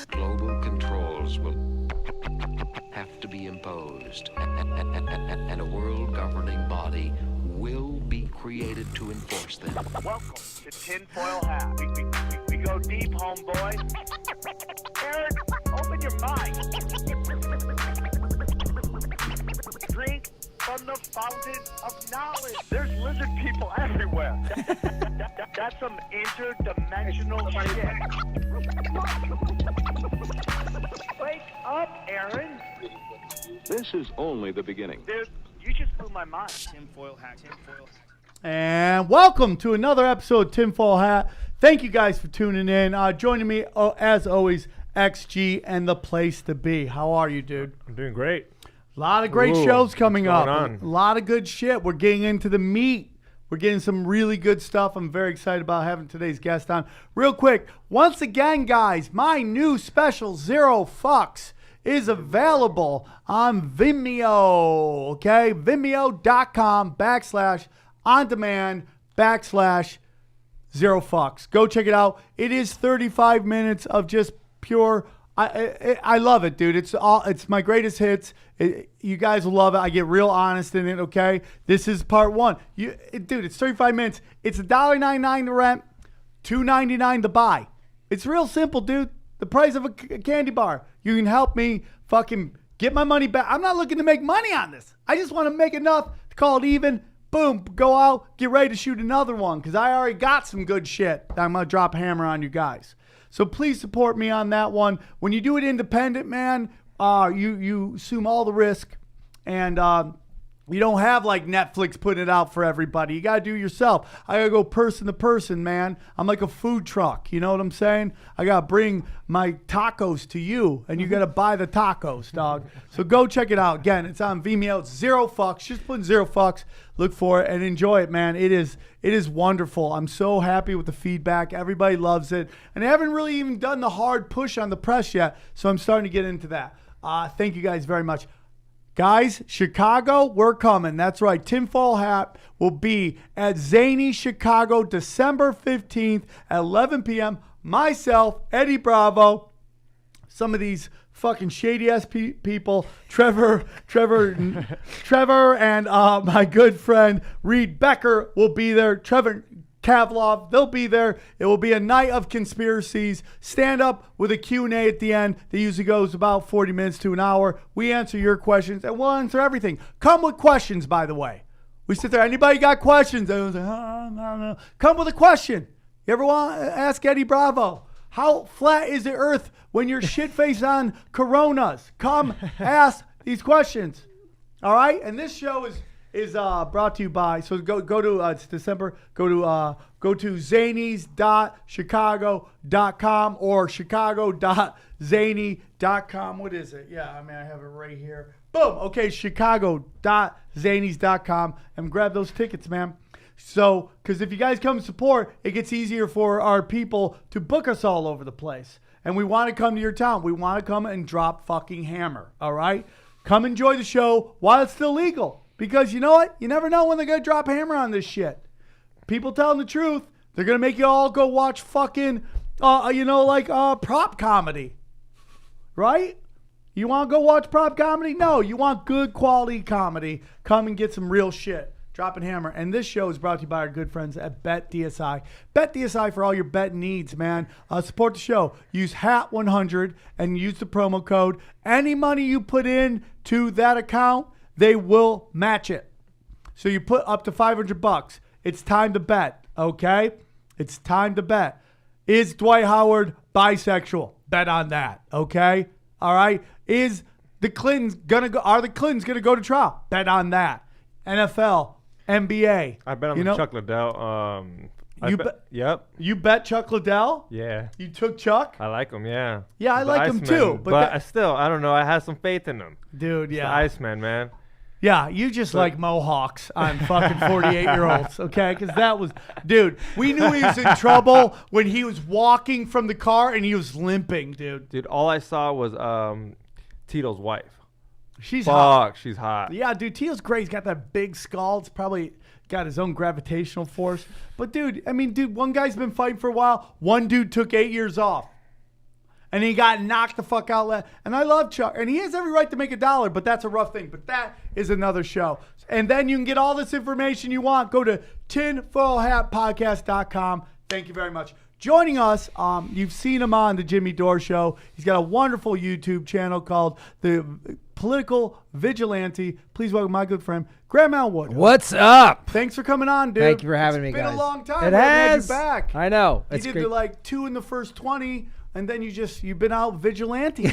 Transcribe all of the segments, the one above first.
Global controls will have to be imposed, and a world governing body will be created to enforce them. Welcome to Tinfoil Hat. We go deep, homeboy. Aaron, open your mind. Drink from the fountain of knowledge. There's lizard people everywhere. That's some interdimensional shit. Wake up, Aaron. This is only the beginning. Dude, you just blew my mind. Tinfoil Hat. And welcome to another episode of Tinfoil Hat. Thank you guys for tuning in. Joining me, as always, XG and the place to be. How are you, dude? I'm doing great. A lot of great shows coming what's up. going on? A lot of good shit. We're getting into the meat. We're getting some really good stuff. I'm very excited about having today's guest on. Real quick, once again, guys, my new special, Zero Fucks, is available on Vimeo. Okay? Vimeo.com/on-demand/Zero Fucks. Go check it out. It is 35 minutes of just pure. I love it, dude. It's my greatest hits. You guys will love it. I get real honest in it, okay? This is part one. Dude, it's 35 minutes. It's $1.99 to rent, $2.99 to buy. It's real simple, dude. The price of a candy bar. You can help me fucking get my money back. I'm not looking to make money on this. I just want to make enough to call it even. Boom, go out, get ready to shoot another one because I already got some good shit that I'm going to drop a hammer on you guys. So please support me on that one. When you do it independent, man, you assume all the risk, and you don't have like Netflix putting it out for everybody. You got to do it yourself. I got to go person to person, man. I'm like a food truck. You know what I'm saying? I got to bring my tacos to you, and you got to buy the tacos, dog. So go check it out. Again, it's on Vimeo. It's Zero Fucks. Just put Zero Fucks. Look for it and enjoy it, man. It is wonderful. I'm so happy with the feedback. Everybody loves it. And I haven't really even done the hard push on the press yet, so I'm starting to get into that. Thank you guys very much. Guys, Chicago, we're coming. That's right. Tinfoil Hat will be at Zany, Chicago, December 15th at 11 p.m. Myself, Eddie Bravo, some of these fucking shady-ass people, Trevor, and my good friend Reed Becker will be there. Trevor Kavlov, they'll be there. It will be a night of conspiracies. Stand up with a Q&A at the end. That usually goes about 40 minutes to an hour. We answer your questions, and we'll answer everything. Come with questions, by the way. We sit there. Anybody got questions? I was like, no. Come with a question. You ever want to ask Eddie Bravo? How flat is the earth when you're shit-faced on Coronas? Come ask these questions. All right? And this show is brought to you by, so go to, it's December, go to zanies.chicago.com or chicago.zany.com. What is it? Yeah, I mean, I have it right here. Boom. Okay, chicago.zanies.com, and grab those tickets, man. So, because if you guys come support, it gets easier for our people to book us all over the place. And we want to come to your town. We want to come and drop fucking hammer, all right? Come enjoy the show while it's still legal. Because you know what? You never know when they're going to drop hammer on this shit. People telling the truth, they're going to make you all go watch fucking, prop comedy. Right? You want to go watch prop comedy? No, you want good quality comedy. Come and get some real shit. Dropping hammer. And this show is brought to you by our good friends at BetDSI. BetDSI for all your bet needs, man. Support the show. Use HAT100 and use the promo code. Any money you put in to that account, they will match it. So you put up to $500. It's time to bet, okay? It's time to bet. Is Dwight Howard bisexual? Bet on that, okay? All right? Are the Clintons gonna go to trial? Bet on that. NFL, NBA. I bet on Chuck Liddell. Yep. You bet Chuck Liddell? Yeah. You took Chuck? I like him, yeah. Yeah, I like him too. But I still, I don't know. I have some faith in him. Dude, yeah. The Iceman, man. Yeah, you just like Mohawks on fucking 48-year-olds, okay? Because that was, dude, we knew he was in trouble when he was walking from the car and he was limping, dude. Dude, all I saw was Tito's wife. She's hot. She's hot. Yeah, dude, Tito's great. He's got that big skull. It's probably got his own gravitational force. But, dude, one guy's been fighting for a while. One dude took 8 years off. And he got knocked the fuck out. And I love Chuck. And he has every right to make $1, but that's a rough thing. But that is another show. And then you can get all this information you want. Go to tinfoilhatpodcast.com. Thank you very much. Joining us, you've seen him on the Jimmy Dore Show. He's got a wonderful YouTube channel called The Political Vigilante. Please welcome my good friend, Graham Elwood. What's up? Thanks for coming on, dude. Thank you for having me, guys. It's been a long time. It Glad has. you're back. I know. You did the 2 in the first 20, and then you've been out vigilante.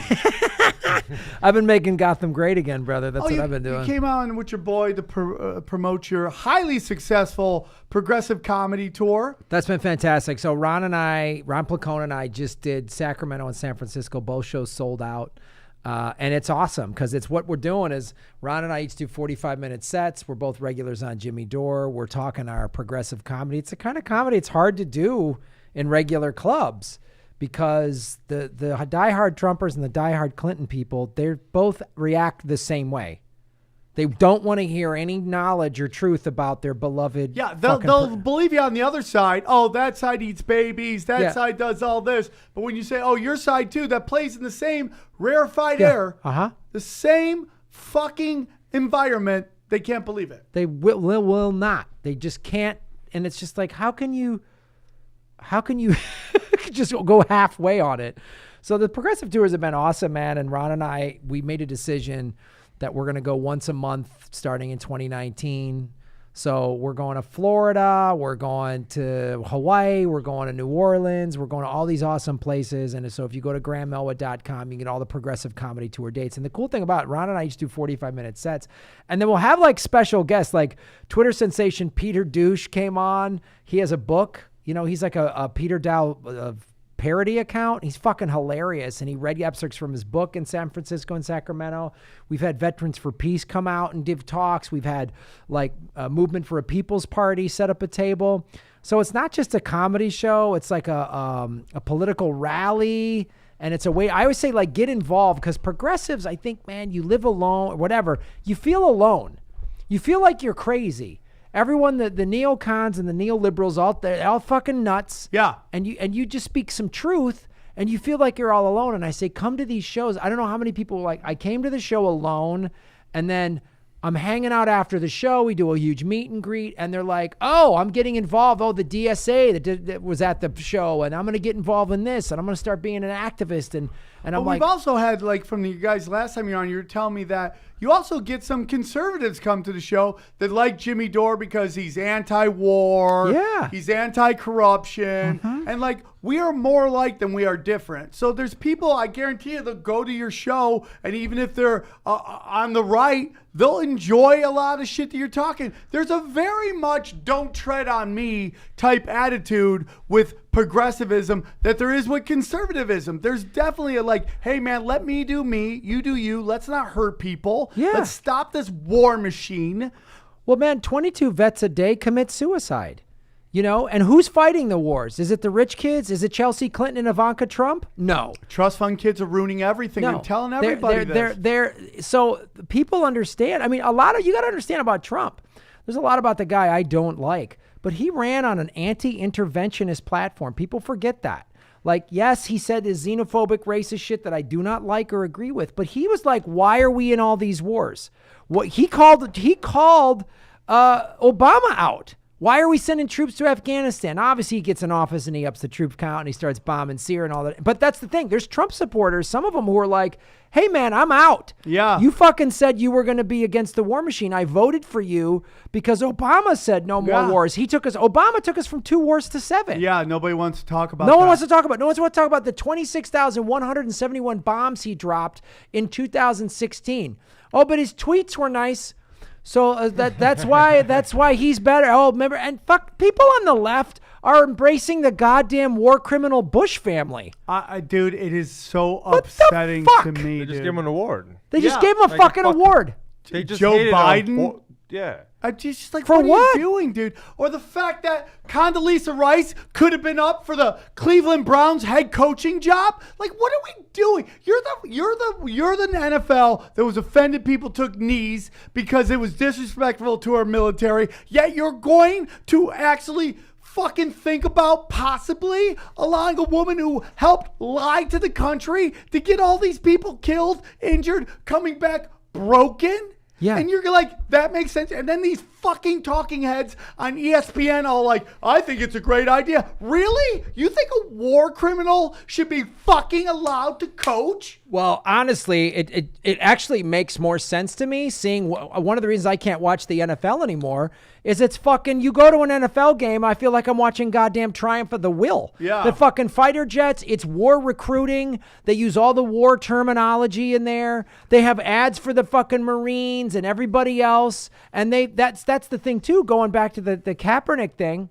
I've been making Gotham great again, brother. That's what I've been doing. You came out with your boy to promote your highly successful progressive comedy tour. That's been fantastic. So Ron Placone and I just did Sacramento and San Francisco. Both shows sold out. And it's awesome because it's what we're doing is Ron and I each do 45-minute sets. We're both regulars on Jimmy Dore. We're talking our progressive comedy. It's a kind of comedy it's hard to do in regular clubs because the diehard Trumpers and the diehard Clinton people, they both react the same way. They don't want to hear any knowledge or truth about their beloved. Yeah, they'll believe you on the other side. Oh, that side eats babies. That side does all this. But when you say, oh, your side too, that plays in the same rarefied air, the same fucking environment, they can't believe it. They will not. They just can't. And it's just like, how can you just go halfway on it? So the progressive tours have been awesome, man. And Ron and I, we made a decision that we're going to go once a month starting in 2019. So we're going to Florida, we're going to Hawaii, we're going to New Orleans, we're going to all these awesome places. And so if you go to grahamelwood.com, you can get all the progressive comedy tour dates. And the cool thing about it, Ron and I used to do 45-minute sets. And then we'll have like special guests, like Twitter sensation Peter Douche came on. He has a book. You know, he's like a Peter Dow parody account. He's fucking hilarious. And he read excerpts from his book in San Francisco and Sacramento. We've had Veterans for Peace come out and give talks. We've had like a Movement for a People's Party set up a table. So it's not just a comedy show. It's like a political rally. And it's a way, I always say, like, get involved because progressives, I think, man, you live alone or whatever. You feel alone. You feel like you're crazy. Everyone, the neocons and the neoliberals, they're all fucking nuts. Yeah. And you just speak some truth and you feel like you're all alone. And I say, come to these shows. I don't know how many people like, I came to the show alone and then I'm hanging out after the show. We do a huge meet and greet and they're like, oh, I'm getting involved. Oh, the DSA that was at the show and I'm going to get involved in this and I'm going to start being an activist. And I'm like, we've also had, like, from you guys last time you were on, you were telling me that you also get some conservatives come to the show that like Jimmy Dore because he's anti-war. Yeah. He's anti-corruption. And, like, we are more alike than we are different. So there's people, I guarantee you, they'll go to your show, and even if they're on the right, they'll enjoy a lot of shit that you're talking. There's a very much don't tread on me type attitude with progressivism that there is with conservatism. There's definitely a like, hey man, let me do me, you do you. Let's not hurt people. Yeah. Let's stop this war machine. well, man, 22 vets a day commit suicide. You know, and who's fighting the wars? Is it the rich kids? Is it Chelsea Clinton and Ivanka Trump? No. Trust fund kids are ruining everything. No. I'm telling everybody this. So people understand. I mean, you got to understand about Trump. There's a lot about the guy I don't like, but he ran on an anti-interventionist platform. People forget that. Like, yes, he said this xenophobic, racist shit that I do not like or agree with, but he was like, why are we in all these wars? What he called Obama out. Why are we sending troops to Afghanistan? Obviously, he gets in office and he ups the troop count and he starts bombing Syria and all that. But that's the thing. There's Trump supporters, some of them who are like, hey, man, I'm out. Yeah. You fucking said you were going to be against the war machine. I voted for you because Obama said no more wars. Obama took us from 2 wars to 7. Yeah, nobody wants to talk about that. No one wants to talk about the 26,171 bombs he dropped in 2016. Oh, but his tweets were nice. So that's why he's better. Oh, remember, and fuck, people on the left are embracing the goddamn war criminal Bush family. Dude, it is so upsetting to me. They just gave him an award. They just gave him a fucking award. They just Joe Biden. Yeah. I'm just like, For what are what? you doing, dude? Or the fact that Condoleezza Rice could have been up for the Cleveland Browns head coaching job. Like, what are we doing? You're the NFL that was offended people took knees because it was disrespectful to our military. Yet you're going to actually fucking think about possibly allowing a woman who helped lie to the country to get all these people killed, injured, coming back broken? Yeah. And you're like, that makes sense. And then these fucking talking heads on ESPN all like, I think it's a great idea. Really? You think a war criminal should be fucking allowed to coach? Well, honestly, it actually makes more sense to me seeing one of the reasons I can't watch the NFL anymore is it's fucking, you go to an NFL game, I feel like I'm watching goddamn Triumph of the Will. Yeah. The fucking fighter jets, it's war recruiting. They use all the war terminology in there. They have ads for the fucking Marines and everybody else. And that's the thing too, going back to the Kaepernick thing.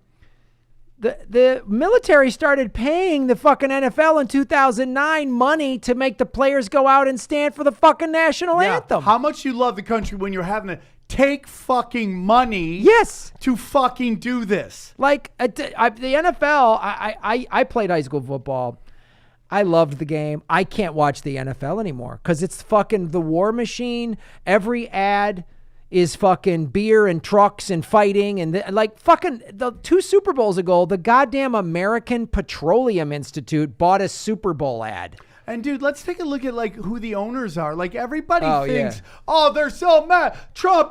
The military started paying the fucking NFL in 2009 money to make the players go out and stand for the fucking national anthem. How much you love the country when you're having to take fucking money to fucking do this. Like the NFL, I played high school football. I loved the game. I can't watch the NFL anymore because it's fucking the war machine. Every ad is fucking beer and trucks and fighting and like fucking the 2 Super Bowls ago, the goddamn American Petroleum Institute bought a Super Bowl ad. And dude, let's take a look at like who the owners are. Like everybody thinks, oh, they're so mad. Trump,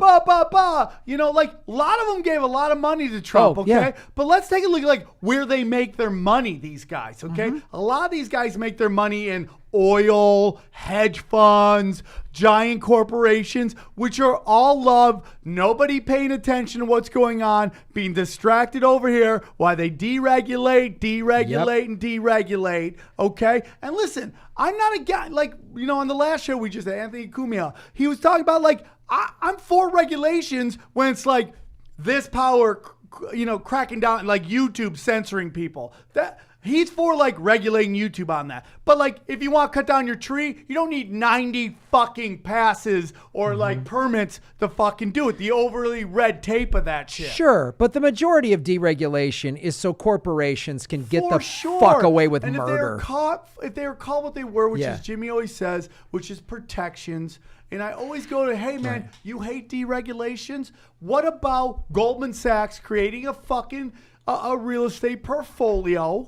You know, like a lot of them gave a lot of money to Trump, okay? Yeah. But let's take a look at like where they make their money, these guys, okay? A lot of these guys make their money in oil, hedge funds, giant corporations, which are all love, nobody paying attention to what's going on, being distracted over here while they deregulate, and deregulate, okay? And listen, I'm not a guy, like, you know, on the last show we just had, Anthony Cumia, he was talking about, like, I'm for regulations when it's like this power, you know, cracking down, like YouTube censoring people. He's for like regulating YouTube on that. But like if you want to cut down your tree, you don't need 90 fucking passes or like permits to fucking do it. The overly red tape of that shit. Sure, but the majority of deregulation is so corporations can get fuck away with and murder. If they were called what they were, which is Jimmy always says, which is protections. And I always go to, hey man, you hate deregulations? What about Goldman Sachs creating a fucking a real estate portfolio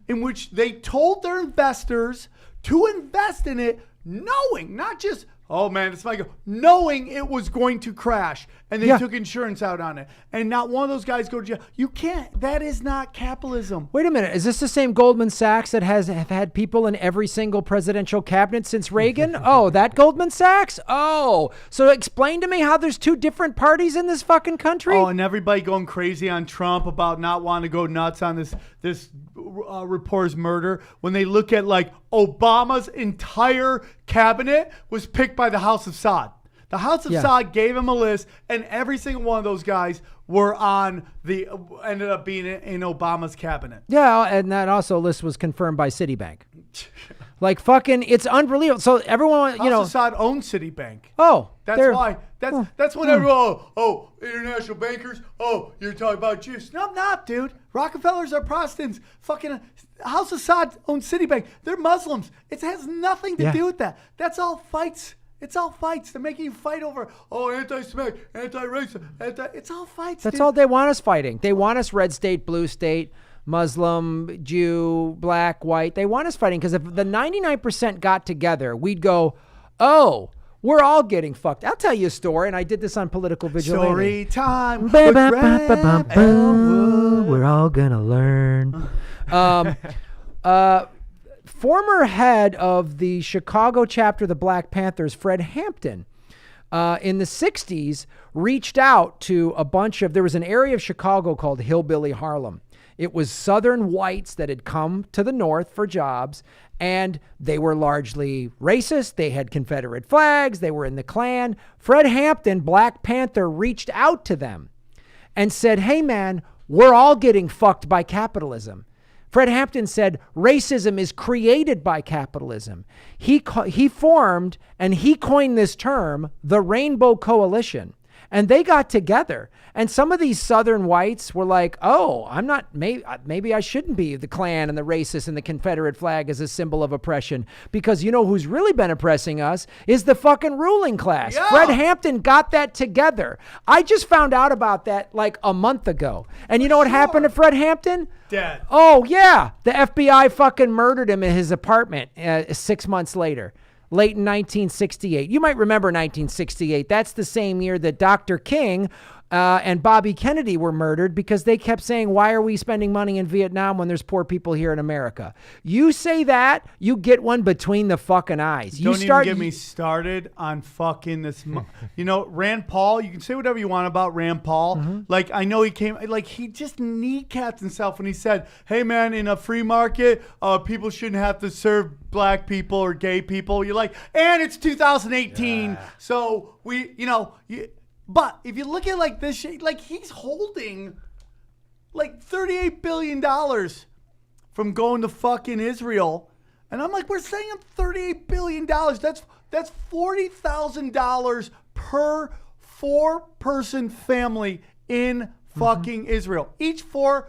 in which they told their investors to invest in it, knowing, not just, oh man, it's like, knowing it was going to crash, and they took insurance out on it, and not one of those guys go to jail. You can't. That is not capitalism. Wait a minute. Is this the same Goldman Sachs that have had people in every single presidential cabinet since Reagan? Oh, that Goldman Sachs? Oh, so explain to me how there's 2 different parties in this fucking country? Oh, and everybody going crazy on Trump about not wanting to go nuts on this reporter's murder when they look at like Obama's entire cabinet was picked by the House of Saud. The House of Saud gave him a list, and every single one of those guys were ended up being in Obama's cabinet. Yeah, and that also list was confirmed by Citibank. Like fucking, it's unbelievable. So everyone, you know, House of Saud owns Citibank. Oh, that's why. That's when everyone. Oh, international bankers. Oh, you're talking about Jews. No, I'm not, dude. Rockefellers are Protestants. Fucking House of Saud owns Citibank. They're Muslims. It has nothing to do with that. That's all fights. It's all fights. They're making you fight over, anti-Semitic, anti-racist, it's all fights. That's all they want us fighting. They want us red state, blue state, Muslim, Jew, black, white. They want us fighting because if the 99% got together, we'd go, oh, we're all getting fucked. I'll tell you a story, and I did this on Political Vigilante. Story time. We're all gonna learn. Former head of the Chicago chapter of the Black Panthers, Fred Hampton, in the 60s, reached out to there was an area of Chicago called Hillbilly Harlem. It was Southern whites that had come to the North for jobs, and they were largely racist. They had Confederate flags. They were in the Klan. Fred Hampton, Black Panther, reached out to them and said, hey, man, we're all getting fucked by capitalism. Fred Hampton said racism is created by capitalism. He formed and he coined this term, the Rainbow Coalition. And they got together. And some of these Southern whites were like, oh, I'm not, maybe I shouldn't be the Klan and the racist and the Confederate flag as a symbol of oppression. Because you know who's really been oppressing us is the fucking ruling class. Yeah. Fred Hampton got that together. I just found out about that like a month ago. And you know what happened to Fred Hampton? Dead. Oh, yeah. The FBI fucking murdered him in his apartment 6 months later. Late in 1968. You might remember 1968. That's the same year that Dr. King and Bobby Kennedy were murdered because they kept saying, why are we spending money in Vietnam when there's poor people here in America? You say that, you get one between the fucking eyes. Don't even get me started on fucking this. You know, Rand Paul, you can say whatever you want about Rand Paul. Mm-hmm. Like, I know he came, like, he just kneecapped himself when he said, hey, man, in a free market, people shouldn't have to serve black people or gay people. You're like, and it's 2018. So we, you know, but if you look at like this shit, like he's holding like $38 billion from going to fucking Israel. And I'm like, we're saying $38 billion. That's $40,000 per 4-person family in fucking Israel. Each four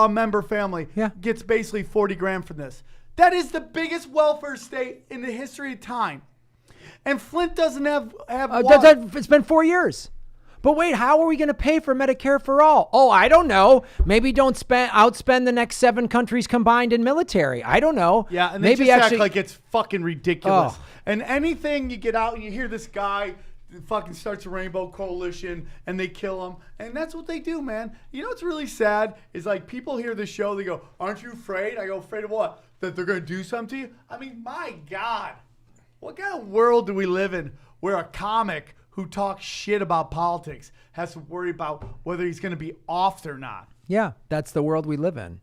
member family gets basically 40 grand from this. That is the biggest welfare state in the history of time. And Flint doesn't have it's been 4 years. But wait, how are we going to pay for Medicare for all? Oh, I don't know. Maybe don't outspend the next 7 countries combined in military. I don't know. Yeah, and maybe they just actually act like it's fucking ridiculous. Oh. And anything you get out and you hear this guy fucking starts a Rainbow Coalition and they kill him. And that's what they do, man. You know what's really sad is like people hear this show, they go, aren't you afraid? I go, afraid of what? That they're going to do something to you? I mean, my God. What kind of world do we live in where a comic who talks shit about politics has to worry about whether he's going to be offed or not? Yeah, that's the world we live in.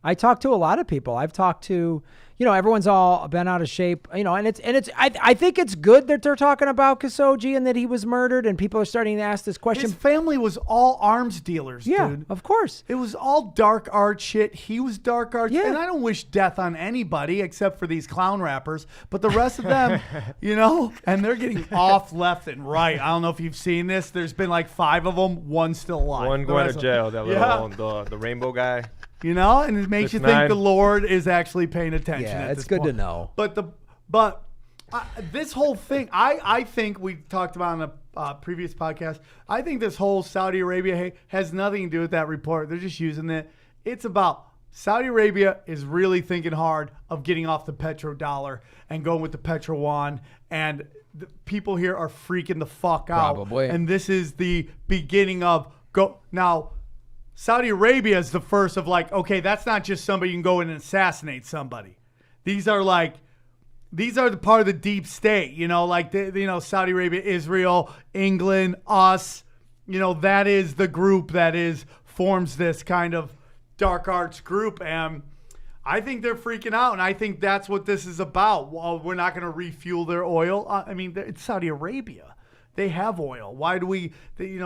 I talk to a lot of people. I've talked to, you know, everyone's all been out of shape, you know, and I think it's good that they're talking about Khashoggi and that he was murdered and people are starting to ask this question. His family was all arms dealers, yeah, dude. of course. It was all dark art shit. He was dark art. Yeah. And I don't wish death on anybody except for these clown rappers. But the rest of them, you know, and they're getting off left and right. I don't know if you've seen this. There's been like 5 of them. One's still alive. One going to jail. That little the rainbow guy. You know, and it makes you think the Lord is actually paying attention. Yeah, at it's this good point. to know. But this whole thing, I think we talked about in a previous podcast. I think this whole Saudi Arabia has nothing to do with that report. They're just using it. It's about Saudi Arabia is really thinking hard of getting off the petrodollar and going with the petro-yuan, and the people here are freaking the fuck out. Probably. And this is the beginning of go now. Saudi Arabia is the first of like, okay, that's not just somebody you can go in and assassinate somebody. These are the part of the deep state, you know, like, Saudi Arabia, Israel, England, us, you know, that is the group that forms this kind of dark arts group. And I think they're freaking out. And I think that's what this is about. Well, we're not going to refuel their oil. I mean, it's Saudi Arabia. They have oil. Why do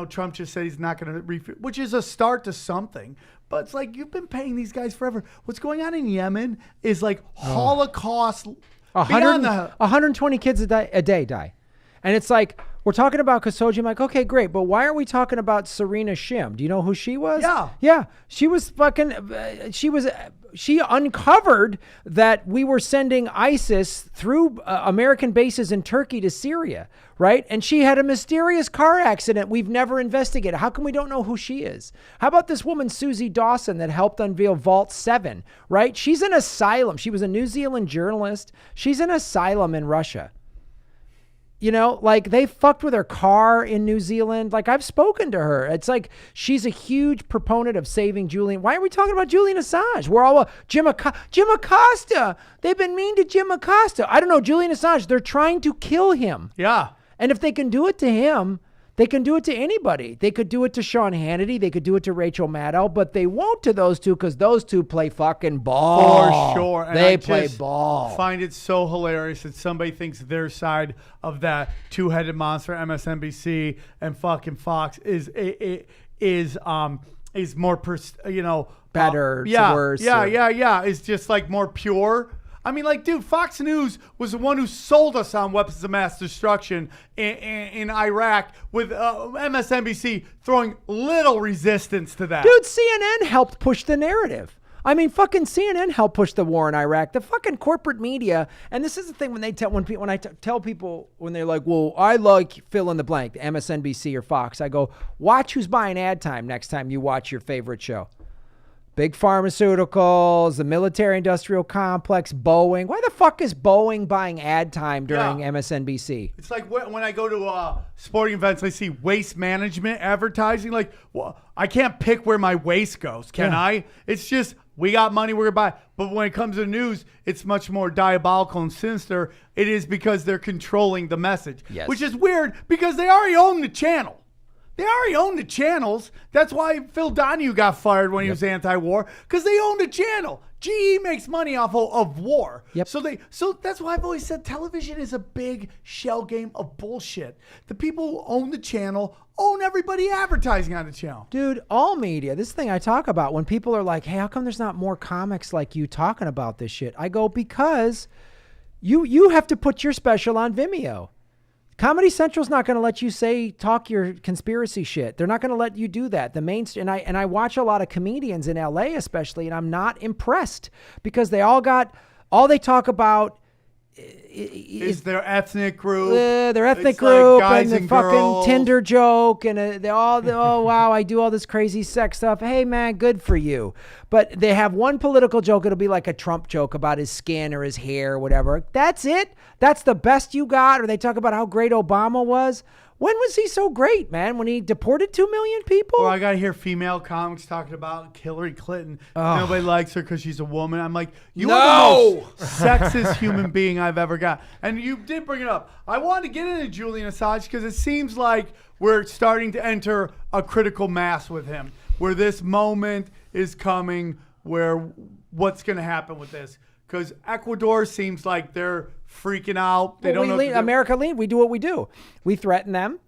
Trump just said he's not going to refuel, which is a start to something. But it's like, you've been paying these guys forever. What's going on in Yemen is like Holocaust. 120 kids a day die. And it's like, we're talking about Khashoggi. I'm like, okay, great. But why are we talking about Serena Shim? Do you know who she was? Yeah. Yeah. She was she uncovered that we were sending ISIS through American bases in Turkey to Syria, right? And she had a mysterious car accident we've never investigated. How come we don't know who she is? How about this woman, Susie Dawson, that helped unveil Vault 7, right? She's in asylum. She was a New Zealand journalist. She's in asylum in Russia. You know, like they fucked with her car in New Zealand. Like I've spoken to her. It's like she's a huge proponent of saving Julian. Why are we talking about Julian Assange? We're all Jim Acosta. They've been mean to Jim Acosta. I don't know, Julian Assange. They're trying to kill him. Yeah. And if they can do it to him, they can do it to anybody. They could do it to Sean Hannity. They could do it to Rachel Maddow, but they won't to those two because those two play fucking ball. For sure. And They I play just ball. Find it so hilarious that somebody thinks their side of that two-headed monster, MSNBC and fucking Fox, is more, better, yeah, worse. Yeah. It's just like more pure. I mean, like, dude, Fox News was the one who sold us on weapons of mass destruction in Iraq, with MSNBC throwing little resistance to that. Dude, CNN helped push the narrative. I mean, fucking CNN helped push the war in Iraq. The fucking corporate media, and this is the thing when I tell people when they're like, well, I like fill in the blank, MSNBC or Fox, I go, watch who's buying ad time next time you watch your favorite show. Big pharmaceuticals, the military-industrial complex, Boeing. Why the fuck is Boeing buying ad time during MSNBC? It's like when I go to sporting events, I see waste management advertising. Like, well, I can't pick where my waste goes, can I? It's just, we got money, we're going to buy. But when it comes to news, it's much more diabolical and sinister. It is because they're controlling the message, which is weird because they already own the channel. They already own the channels. That's why Phil Donahue got fired when he was anti-war, because they own the channel. GE makes money off of war. So that's why I've always said television is a big shell game of bullshit. The people who own the channel own everybody advertising on the channel. Dude, all media, this thing I talk about when people are like, hey, how come there's not more comics like you talking about this shit? I go, because you have to put your special on Vimeo. Comedy Central's not going to let you talk your conspiracy shit. They're not going to let you do that. The mainstream, and I watch a lot of comedians in LA especially, and I'm not impressed because they they talk about is their ethnic group. Their ethnic it's group like and the fucking girls. Tinder joke and oh wow, I do all this crazy sex stuff. Hey man, good for you. But they have one political joke. It'll be like a Trump joke about his skin or his hair or whatever. That's it. That's the best you got. Or they talk about how great Obama was. When was he so great, man? When he deported 2 million people? Or I got to hear female comics talking about Hillary Clinton. Nobody likes her because she's a woman. I'm like, you are the most sexist human being I've ever got. And you did bring it up. I wanted to get into Julian Assange because it seems like we're starting to enter a critical mass with him, where this moment is coming where what's going to happen with this. Because Ecuador seems like they're freaking out. They don't know. America lean. We do what we do. We threaten them.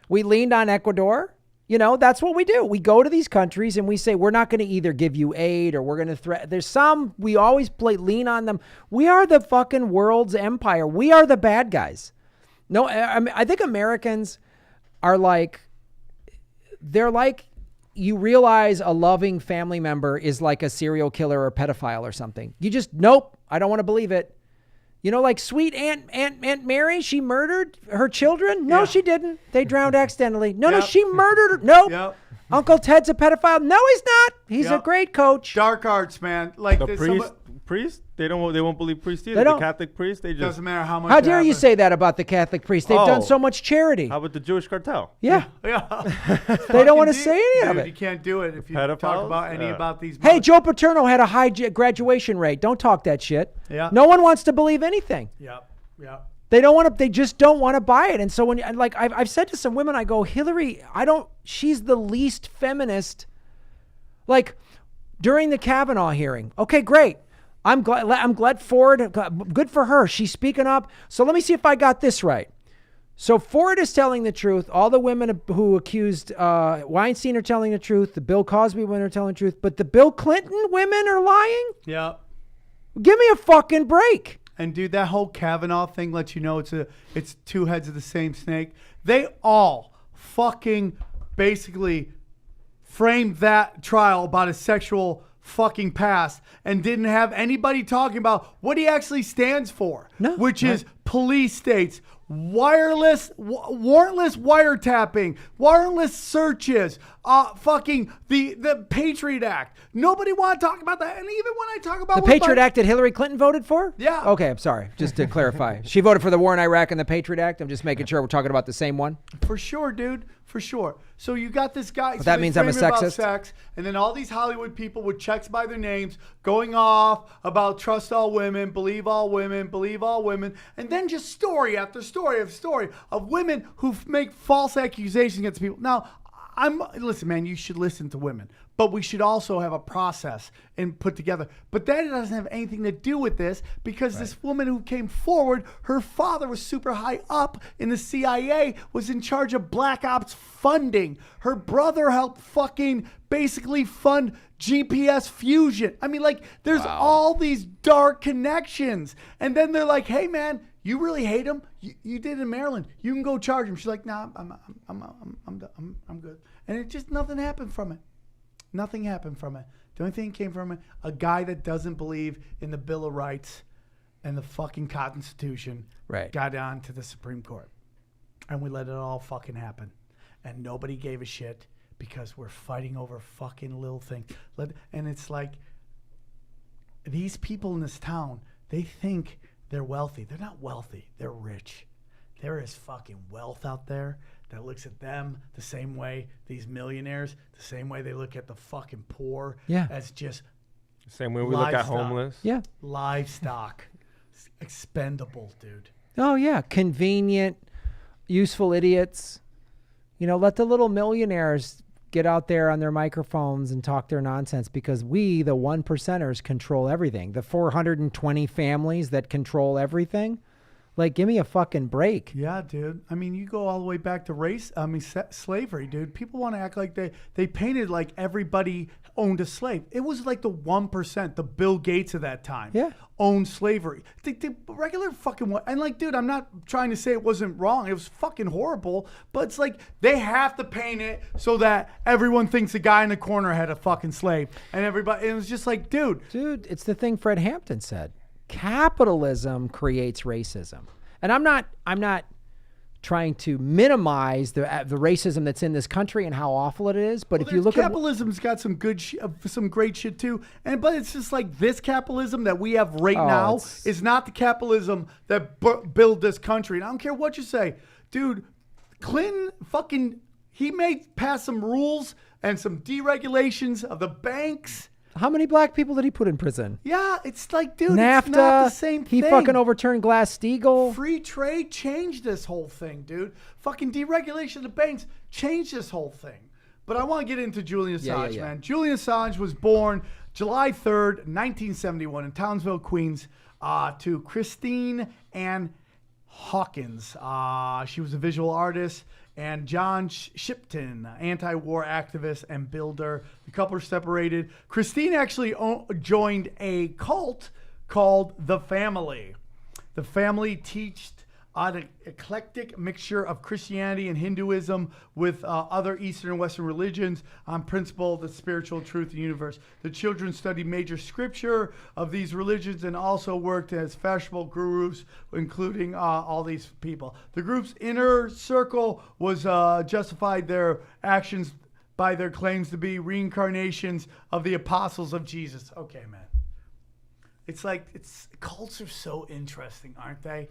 We leaned on Ecuador. You know, that's what we do. We go to these countries and we say, we're not going to either give you aid or we're going to threaten. There's some, we always lean on them. We are the fucking world's empire. We are the bad guys. No, I mean, I think Americans are like, they're like, you realize a loving family member is like a serial killer or a pedophile or something. You just, nope, I don't want to believe it. You know, like sweet Aunt Mary, she murdered her children? No, she didn't. They drowned accidentally. No, she murdered her. Nope. Yep. Uncle Ted's a pedophile. No, he's not. He's a great coach. Dark arts, man. Like the priest? They won't believe priests either. The Catholic priest, they just doesn't matter how much. How dare you say that about the Catholic priest? They've done so much charity. How about the Jewish cartel? Yeah. They don't want to say any of it. You can't do it if you talk about any about these. Hey, Joe Paterno had a high graduation rate. Don't talk that shit. Yeah. No one wants to believe anything. Yep. They don't want to. They just don't want to buy it. And so when, like, I've said to some women, I go, Hillary, she's the least feminist. Like during the Kavanaugh hearing. Okay, great. I'm glad Ford, good for her. She's speaking up. So let me see if I got this right. So Ford is telling the truth. All the women who accused Weinstein are telling the truth. The Bill Cosby women are telling the truth. But the Bill Clinton women are lying? Yeah. Give me a fucking break. And dude, that whole Kavanaugh thing lets you know it's two heads of the same snake. They all fucking basically framed that trial about his sexual fucking past and didn't have anybody talking about what he actually stands for, which is police states, warrantless wiretapping, warrantless searches, fucking the Patriot Act. Nobody want to talk about that. And even when I talk about the Patriot Act that Hillary Clinton voted for? Yeah. Okay, I'm sorry. Just to clarify. She voted for the war in Iraq and the Patriot Act. I'm just making sure we're talking about the same one. For sure, dude. For sure. So you got this guy. But that means I'm a sexist. Sex, and then all these Hollywood people with checks by their names going off about trust all women, believe all women, and then just story after story after story of women who make false accusations against people. Now, listen, man, you should listen to women. but we should also have a process and put together. But that doesn't have anything to do with this because this woman who came forward, her father was super high up in the CIA, was in charge of Black Ops funding. Her brother helped fucking basically fund GPS fusion. I mean, like, there's all these dark connections. And then they're like, hey, man, you really hate him? You did in Maryland. You can go charge him. She's like, nah, I'm good. And it just, nothing happened from it. Nothing happened from it. The only thing that came from it, a guy that doesn't believe in the Bill of Rights and the fucking Constitution got on to the Supreme Court. And we let it all fucking happen. And nobody gave a shit because we're fighting over fucking little things. And it's like, these people in this town, they think they're wealthy. They're not wealthy. They're rich. There is fucking wealth out there that looks at them the same way, these millionaires, the same way they look at the fucking poor as just same way we look at homeless. Yeah. Livestock. Expendable, dude. Oh, yeah. Convenient, useful idiots. You know, let the little millionaires get out there on their microphones and talk their nonsense because we, the 1%ers, control everything. The 420 families that control everything. Like, give me a fucking break. Yeah, dude. I mean, you go all the way back to slavery, dude. People want to act like they painted like everybody owned a slave. It was like the 1%, the Bill Gates of that time. Yeah. Owned slavery. The regular fucking one. And like, dude, I'm not trying to say it wasn't wrong. It was fucking horrible. But it's like, they have to paint it so that everyone thinks the guy in the corner had a fucking slave. And everybody, it was just like, dude. Dude, it's the thing Fred Hampton said. Capitalism creates racism. And I'm not trying to minimize the racism that's in this country and how awful it is, but if you look capitalism's got some good some great shit too. But it's just like this capitalism that we have now is not the capitalism that built this country. And I don't care what you say. Dude, Clinton he made pass some rules and some deregulations of the banks. How many black people did he put in prison? Yeah, it's like, dude, NAFTA, it's not the same thing. He fucking overturned Glass-Steagall. Free trade changed this whole thing, dude. Fucking deregulation of the banks changed this whole thing. But I want to get into Julian Assange, man. Julian Assange was born July 3rd, 1971 in Townsville, Queens, to Christine Ann Hawkins. She was a visual artist. And John Shipton, anti-war activist and builder. The couple are separated. Christine actually joined a cult called The Family. The Family teached an eclectic mixture of Christianity and Hinduism with other Eastern and Western religions on principle of the spiritual truth of the universe. The children studied major scripture of these religions and also worked as fashionable gurus, including all these people. The group's inner circle was justified their actions by their claims to be reincarnations of the apostles of Jesus. Okay, man. It's like, cults are so interesting, aren't they?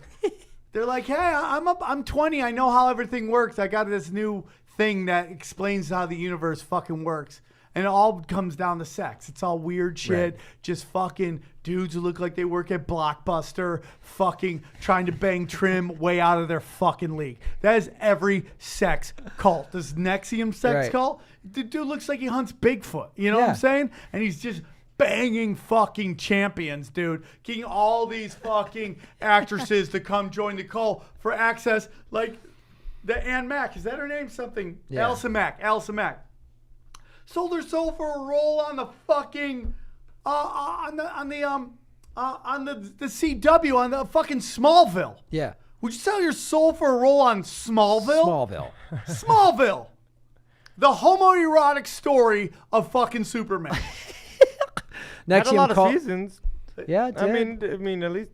They're like, hey, I'm 20. I know how everything works. I got this new thing that explains how the universe fucking works. And it all comes down to sex. It's all weird shit. Right. Just fucking dudes who look like they work at Blockbuster fucking trying to bang trim way out of their fucking league. That is every sex cult. This NXIVM sex cult, the dude looks like he hunts Bigfoot. You know what I'm saying? And he's just banging fucking champions, dude. Getting all these fucking actresses to come join the cult for access. Like the Ann Mack, is that her name? Something. Yeah. Allison Mack. Sold her soul for a role on the fucking on the CW on the fucking Smallville. Yeah. Would you sell your soul for a role on Smallville? Smallville. The homoerotic story of fucking Superman. Had a lot of seasons. Yeah, it did. I mean, at least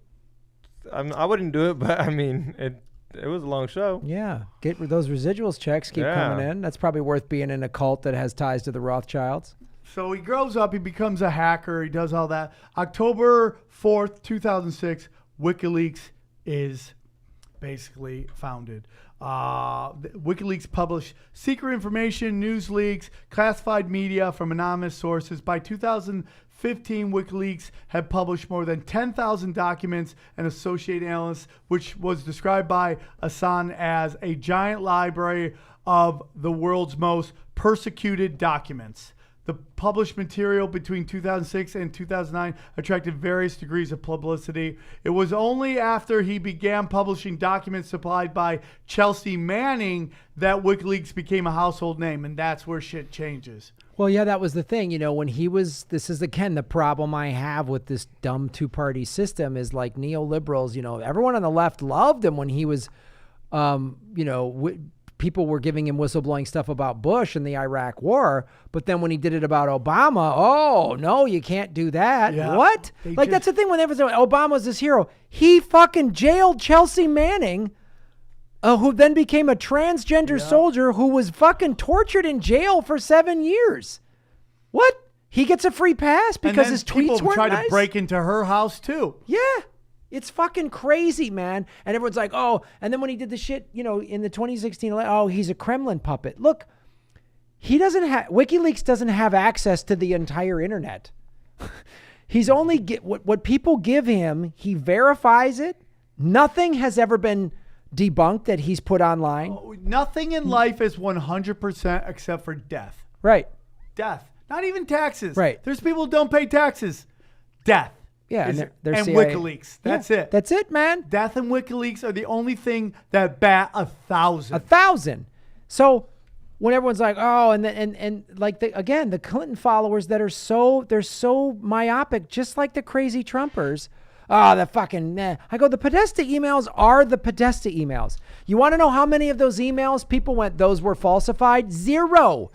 I wouldn't do it, but I mean, it was a long show. Yeah, get those residuals checks keep coming in. That's probably worth being in a cult that has ties to the Rothschilds. So he grows up, he becomes a hacker, he does all that. October 4th, 2006, WikiLeaks is basically founded. WikiLeaks published secret information, news leaks, classified media from anonymous sources. By 2015, WikiLeaks had published more than 10,000 documents and associated analysts, which was described by Assange as a giant library of the world's most persecuted documents. The published material between 2006 and 2009 attracted various degrees of publicity. It was only after he began publishing documents supplied by Chelsea Manning that WikiLeaks became a household name, and that's where shit changes. Well, yeah, that was the thing. When he was, this is again the problem I have with this dumb two-party system is like neoliberals, everyone on the left loved him when he was, people were giving him whistleblowing stuff about Bush and the Iraq war. But then when he did it about Obama, oh, no, you can't do that. Yeah. What? That's the thing when everyone's like, Obama's this hero. He fucking jailed Chelsea Manning, who then became a transgender soldier who was fucking tortured in jail for 7 years. What? He gets a free pass because his tweets weren't try nice? to break into her house too. Yeah. It's fucking crazy, man. And everyone's like, oh, and then when he did the shit, in the 2016, oh, he's a Kremlin puppet. Look, WikiLeaks doesn't have access to the entire internet. He's only what people give him, he verifies it. Nothing has ever been debunked that he's put online. Oh, nothing in life is 100% except for death. Right. Death. Not even taxes. Right. There's people who don't pay taxes. Death. Yeah, and they're CIA. WikiLeaks. That's it. That's it, man. Death and WikiLeaks are the only thing that bat 1,000. 1,000. So when everyone's like, oh, and like the Clinton followers that are they're so myopic, just like the crazy Trumpers. Oh, the fucking, I go, the Podesta emails are the Podesta emails. You want to know how many of those emails people went, those were falsified? Zero.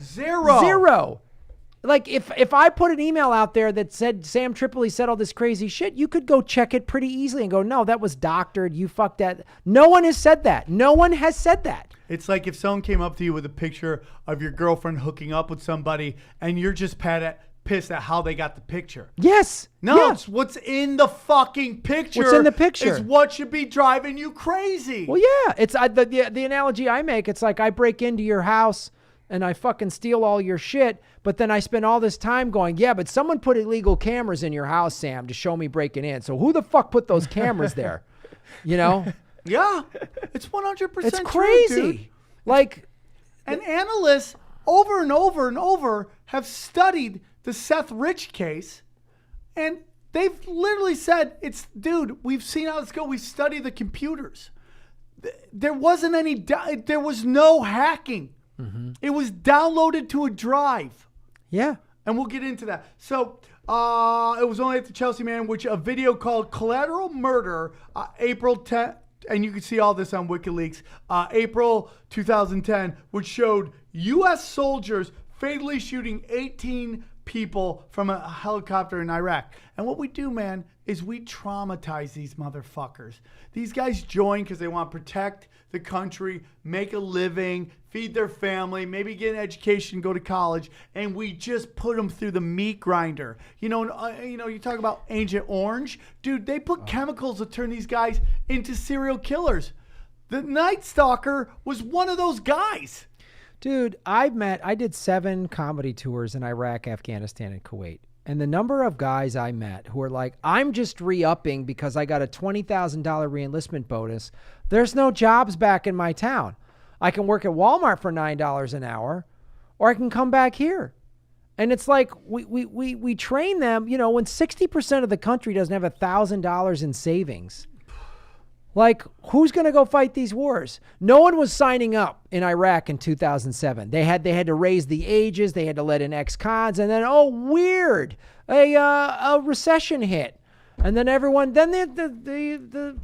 Like if I put an email out there that said Sam Tripoli said all this crazy shit, you could go check it pretty easily and go, no, that was doctored. You fucked that. No one has said that. No one has said that. It's like if someone came up to you with a picture of your girlfriend hooking up with somebody and you're just pissed at how they got the picture. Yes. No, Yeah. it's what's in the fucking picture. What's in the picture is what should be driving you crazy. Well, yeah. It's the analogy I make. It's like I break into your house and I fucking steal all your shit, but then I spend all this time going, yeah, but someone put illegal cameras in your house, Sam, to show me breaking in. So who the fuck put those cameras there? Yeah, it's 100% It's true, crazy. dude. Like, and analysts over and over and over have studied the Seth Rich case, and they've literally said, dude, we've seen how this go. We studied the computers. There wasn't there was no hacking. Mm-hmm. It was downloaded to a drive. Yeah. And we'll get into that. So it was only at the Chelsea Man, which a video called Collateral Murder, April 10th, and you can see all this on WikiLeaks, April 2010, which showed U.S. soldiers fatally shooting 18 people from a helicopter in Iraq. And what we do, man, is we traumatize these motherfuckers. These guys join because they want to protect the country, make a living, feed their family, maybe get an education, go to college, and we just put them through the meat grinder. You talk about Agent Orange. Dude, they put chemicals to turn these guys into serial killers. The Night Stalker was one of those guys. Dude, I did 7 comedy tours in Iraq, Afghanistan, and Kuwait. And the number of guys I met who are like, I'm just re-upping because I got a $20,000 re-enlistment bonus. There's no jobs back in my town. I can work at Walmart for $9 an hour, or I can come back here. And it's like we train them, when 60% of the country doesn't have $1,000 in savings. Like, who's going to go fight these wars? No one was signing up in Iraq in 2007. They had to raise the ages. They had to let in ex-cons. And then, weird, a recession hit. And then the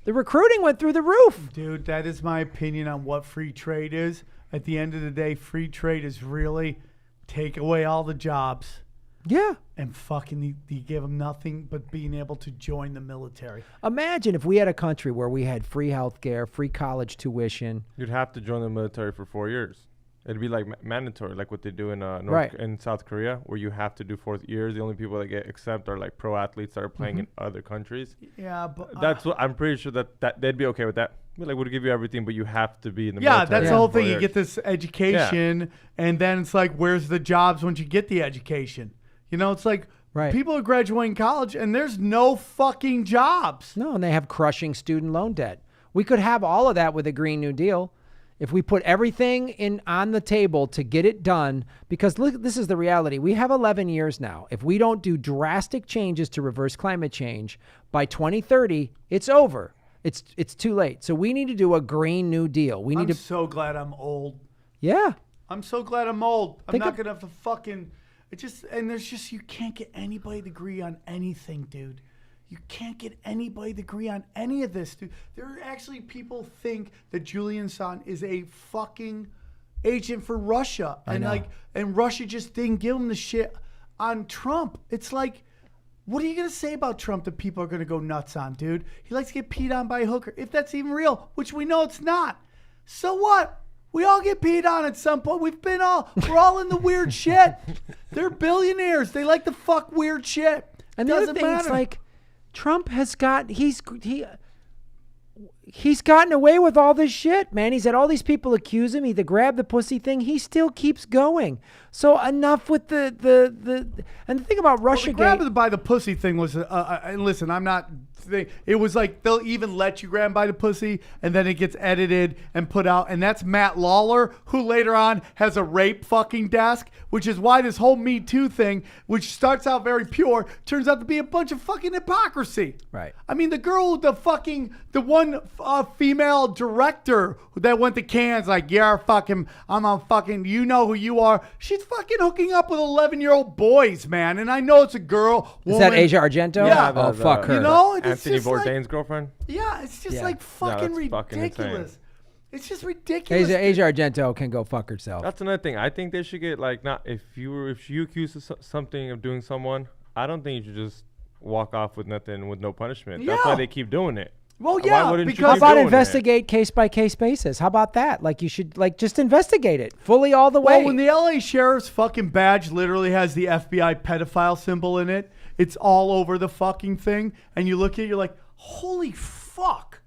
recruiting went through the roof. Dude, that is my opinion on what free trade is. At the end of the day, free trade is really take away all the jobs. Yeah. And fucking you give them nothing but being able to join the military. Imagine if we had a country where we had free health care, free college tuition. You'd have to join the military for 4 years. It'd be like mandatory, like what they do in in South Korea, where you have to do 4 years. The only people that get exempt are like pro athletes that are playing in other countries. Yeah, but that's what I'm pretty sure that they'd be okay with that. Like, we'll give you everything, but you have to be in the military. Yeah, that's the whole thing. You years. get this education, and then it's like, where's the jobs once you get the education? It's like people are graduating college, and there's no fucking jobs. No, and they have crushing student loan debt. We could have all of that with a Green New Deal. if we put everything in on the table to get it done, because look, this is the reality. We have 11 years now. If we don't do drastic changes to reverse climate change by 2030, it's over. It's too late. So we need to do a Green New Deal. I'm so glad I'm old. Yeah. I'm so glad I'm old. I'm not gonna have to fucking. You can't get anybody to agree on anything, dude. You can't get anybody to agree on any of this, dude. There are actually people think that Julian Assange is a fucking agent for Russia, and Russia just didn't give him the shit on Trump. It's like, what are you gonna say about Trump that people are gonna go nuts on, dude? He likes to get peed on by a hooker, if that's even real, which we know it's not. So what? We all get peed on at some point. We're all in the weird shit. They're billionaires. They like to fuck weird shit. And the other thing is, like, Trump has he's gotten away with all this shit, man. He's had all these people accuse him. He the grab the pussy thing. He still keeps going. So enough with the and the thing about Russia. The grab by the pussy thing was and listen, I'm not. It was like they'll even let you grab by the pussy, and then it gets edited and put out, and that's Matt Lawler, who later on has a rape fucking desk, which is why this whole Me Too thing, which starts out very pure, turns out to be a bunch of fucking hypocrisy. Right. I mean, the one female director that went to Cannes, like, yeah, fucking, I'm on fucking, you know who you are. She's fucking hooking up with 11-year-old boys, man, and I know it's a girl. Is that Asia Argento? Yeah. Oh, fuck her. You know, Anthony Bourdain's girlfriend? Yeah, it's just like fucking ridiculous. It's just ridiculous. Asia Argento can go fuck herself. That's another thing. I think they should get, like, not if you accuse something of doing someone, I don't think you should just walk off with nothing, with no punishment. That's why they keep doing it. Well, yeah, because how about investigate case by case basis? How about that? Like, you should just investigate it fully all the way. Well, when the LA sheriff's fucking badge literally has the FBI pedophile symbol in it, it's all over the fucking thing, and you look at it, you're like, holy fuck,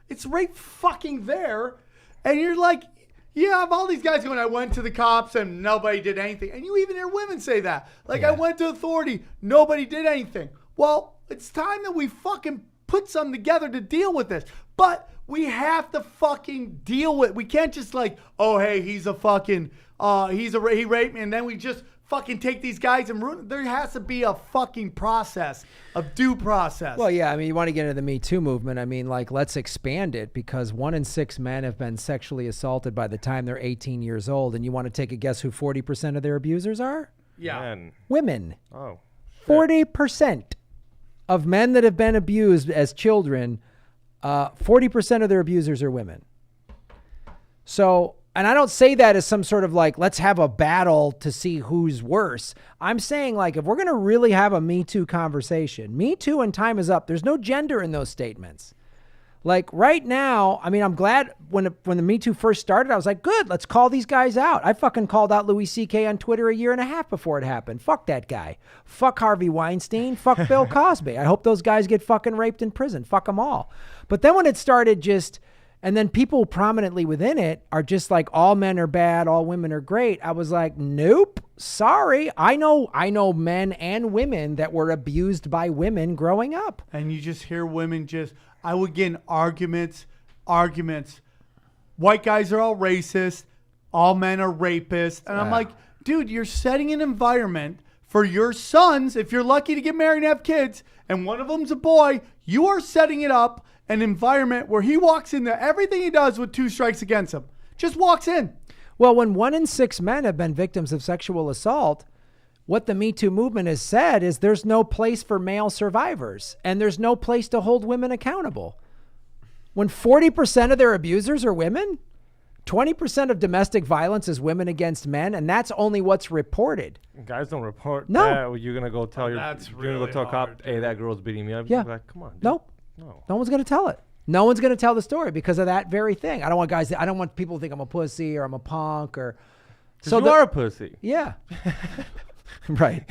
it's right fucking there, and you're like, you have all these guys going, I went to the cops and nobody did anything, and you even hear women say that, like, I went to authority, nobody did anything. Well, it's time that we fucking put something together to deal with this. But we have to fucking deal with it. We can't just like, oh, hey, he's a fucking, he raped me, and then we just fucking take these guys and ruin. There has to be a fucking process, a due process. Well, yeah, I mean, you want to get into the Me Too movement. I mean, like, let's expand it, because 1 in 6 men have been sexually assaulted by the time they're 18 years old. And you want to take a guess who 40% of their abusers are? Yeah. Man. Women. Oh. Shit. 40% of men that have been abused as children, 40% of their abusers are women. So, and I don't say that as some sort of like, let's have a battle to see who's worse. I'm saying, like, if we're going to really have a Me Too conversation, Me Too and time is up. There's no gender in those statements. Like right now, I mean, I'm glad when the Me Too first started, I was like, good, let's call these guys out. I fucking called out Louis C.K. on Twitter a year and a half before it happened. Fuck that guy. Fuck Harvey Weinstein. Fuck Bill Cosby. I hope those guys get fucking raped in prison. Fuck them all. But then when it started and then people prominently within it are just like, all men are bad, all women are great. I was like, nope, sorry. I know men and women that were abused by women growing up. And you just hear women I would get in arguments. White guys are all racist. All men are rapists. And I'm like, dude, you're setting an environment for your sons. If you're lucky to get married and have kids, and one of them's a boy, you are setting it up an environment where he walks into everything he does with 2 strikes against him. Just walks in. Well, when 1 in 6 men have been victims of sexual assault, what the Me Too movement has said is there's no place for male survivors, and there's no place to hold women accountable. When 40% of their abusers are women, 20% of domestic violence is women against men, and that's only what's reported. Guys don't report No. that. You're gonna go tell you're gonna go tell a cop, hey, that girl's beating me up. Yeah. Like, come on. Dude. Nope. No one's going to tell it. No one's going to tell the story because of that very thing. I don't want people to think I'm a pussy or I'm a punk or. So you are a pussy. Yeah. Right.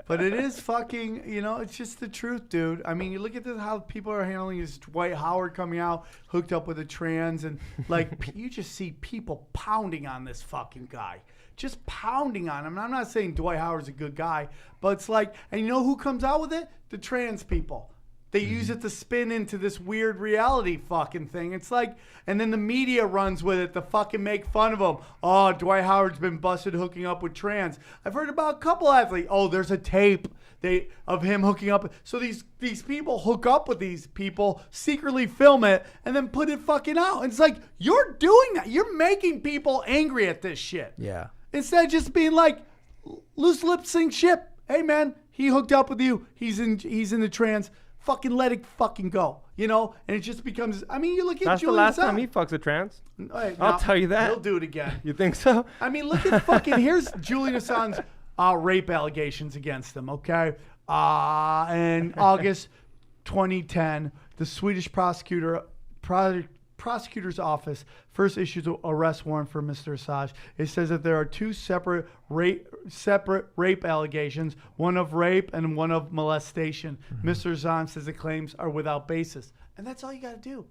But it is fucking, it's just the truth, dude. I mean, you look at how people are handling this Dwight Howard coming out, hooked up with a trans, and like, you just see people pounding on this fucking guy. Just pounding on him. And I'm not saying Dwight Howard's a good guy, but it's like, and you know who comes out with it? The trans people. They use it to spin into this weird reality fucking thing. It's like, and then the media runs with it to fucking make fun of him. Oh, Dwight Howard's been busted hooking up with trans. I've heard about a couple athletes. Oh, there's a tape of him hooking up. So these people hook up with these people, secretly film it, and then put it fucking out. And it's like, you're doing that. You're making people angry at this shit. Yeah. Instead of just being like, loose lip sync shit. Hey man, he hooked up with you. He's in the trans. Fucking let it fucking go, you know? And it just becomes, I mean, you look at That's Julian the last Assange. time he fucks a trans. Hey, I'll tell you that. He'll do it again. You think so? I mean, look at fucking, here's Julian Assange's rape allegations against him, okay? In August 2010, the Swedish prosecutor's office first issues an arrest warrant for Mr. Assange. It says that there are two separate rape allegations, one of rape and one of molestation. Mr. Assange says the claims are without basis. And that's all you got to do.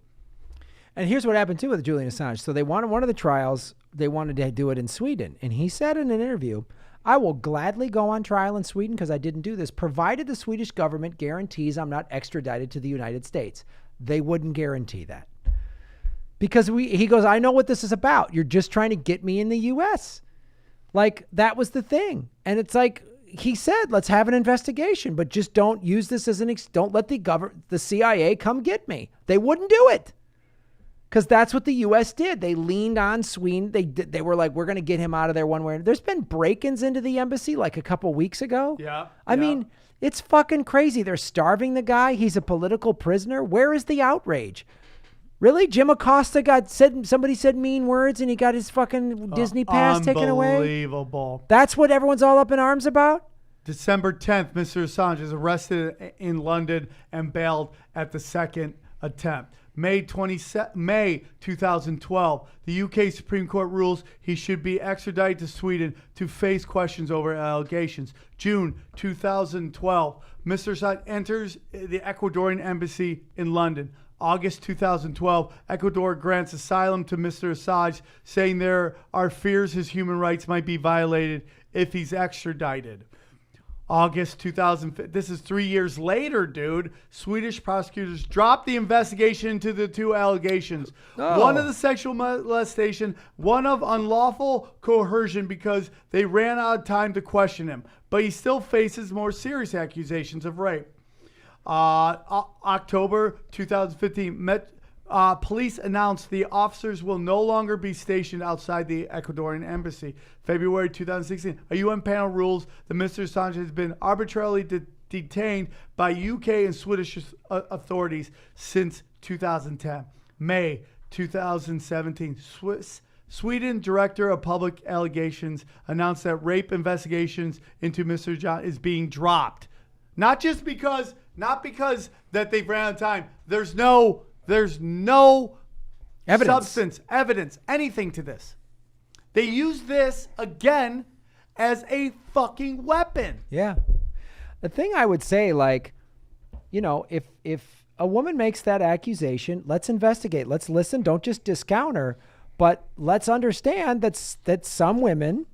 And here's what happened too with Julian Assange. So they wanted one of the trials, they wanted to do it in Sweden. And he said in an interview, I will gladly go on trial in Sweden because I didn't do this, provided the Swedish government guarantees I'm not extradited to the United States. They wouldn't guarantee that. Because he goes, I know what this is about. You're just trying to get me in the U.S. Like, that was the thing. And it's like, he said, let's have an investigation, but just don't use this as don't let the CIA come get me. They wouldn't do it. Because that's what the U.S. did. They leaned on Sweden. They were like, we're going to get him out of there one way. There's been break-ins into the embassy like a couple weeks ago. Yeah. I mean, it's fucking crazy. They're starving the guy. He's a political prisoner. Where is the outrage? Really? Jim Acosta somebody said mean words and he got his fucking Disney pass taken away? Unbelievable. That's what everyone's all up in arms about? December 10th, Mr. Assange is arrested in London and bailed at the second attempt. May 2012, the UK Supreme Court rules he should be extradited to Sweden to face questions over allegations. June 2012, Mr. Assange enters the Ecuadorian embassy in London. August 2012, Ecuador grants asylum to Mr. Assange, saying there are fears his human rights might be violated if he's extradited. August 2005, this is 3 years later, dude. Swedish prosecutors dropped the investigation into the two allegations. One of the sexual molestation, one of unlawful coercion because they ran out of time to question him. But he still faces more serious accusations of rape. October 2015, police announced the officers will no longer be stationed outside the Ecuadorian embassy. February 2016, a UN panel rules that Mr. Assange has been arbitrarily detained by UK and Swedish authorities since 2010. May 2017, Sweden Director of Public Allegations announced that rape investigations into Mr. Assange is being dropped. Not because that they've ran out of time. There's no substance, evidence, anything to this. They use this again as a fucking weapon. Yeah. The thing I would say, like, you know, if a woman makes that accusation, let's investigate. Let's listen. Don't just discount her, but let's understand that some women,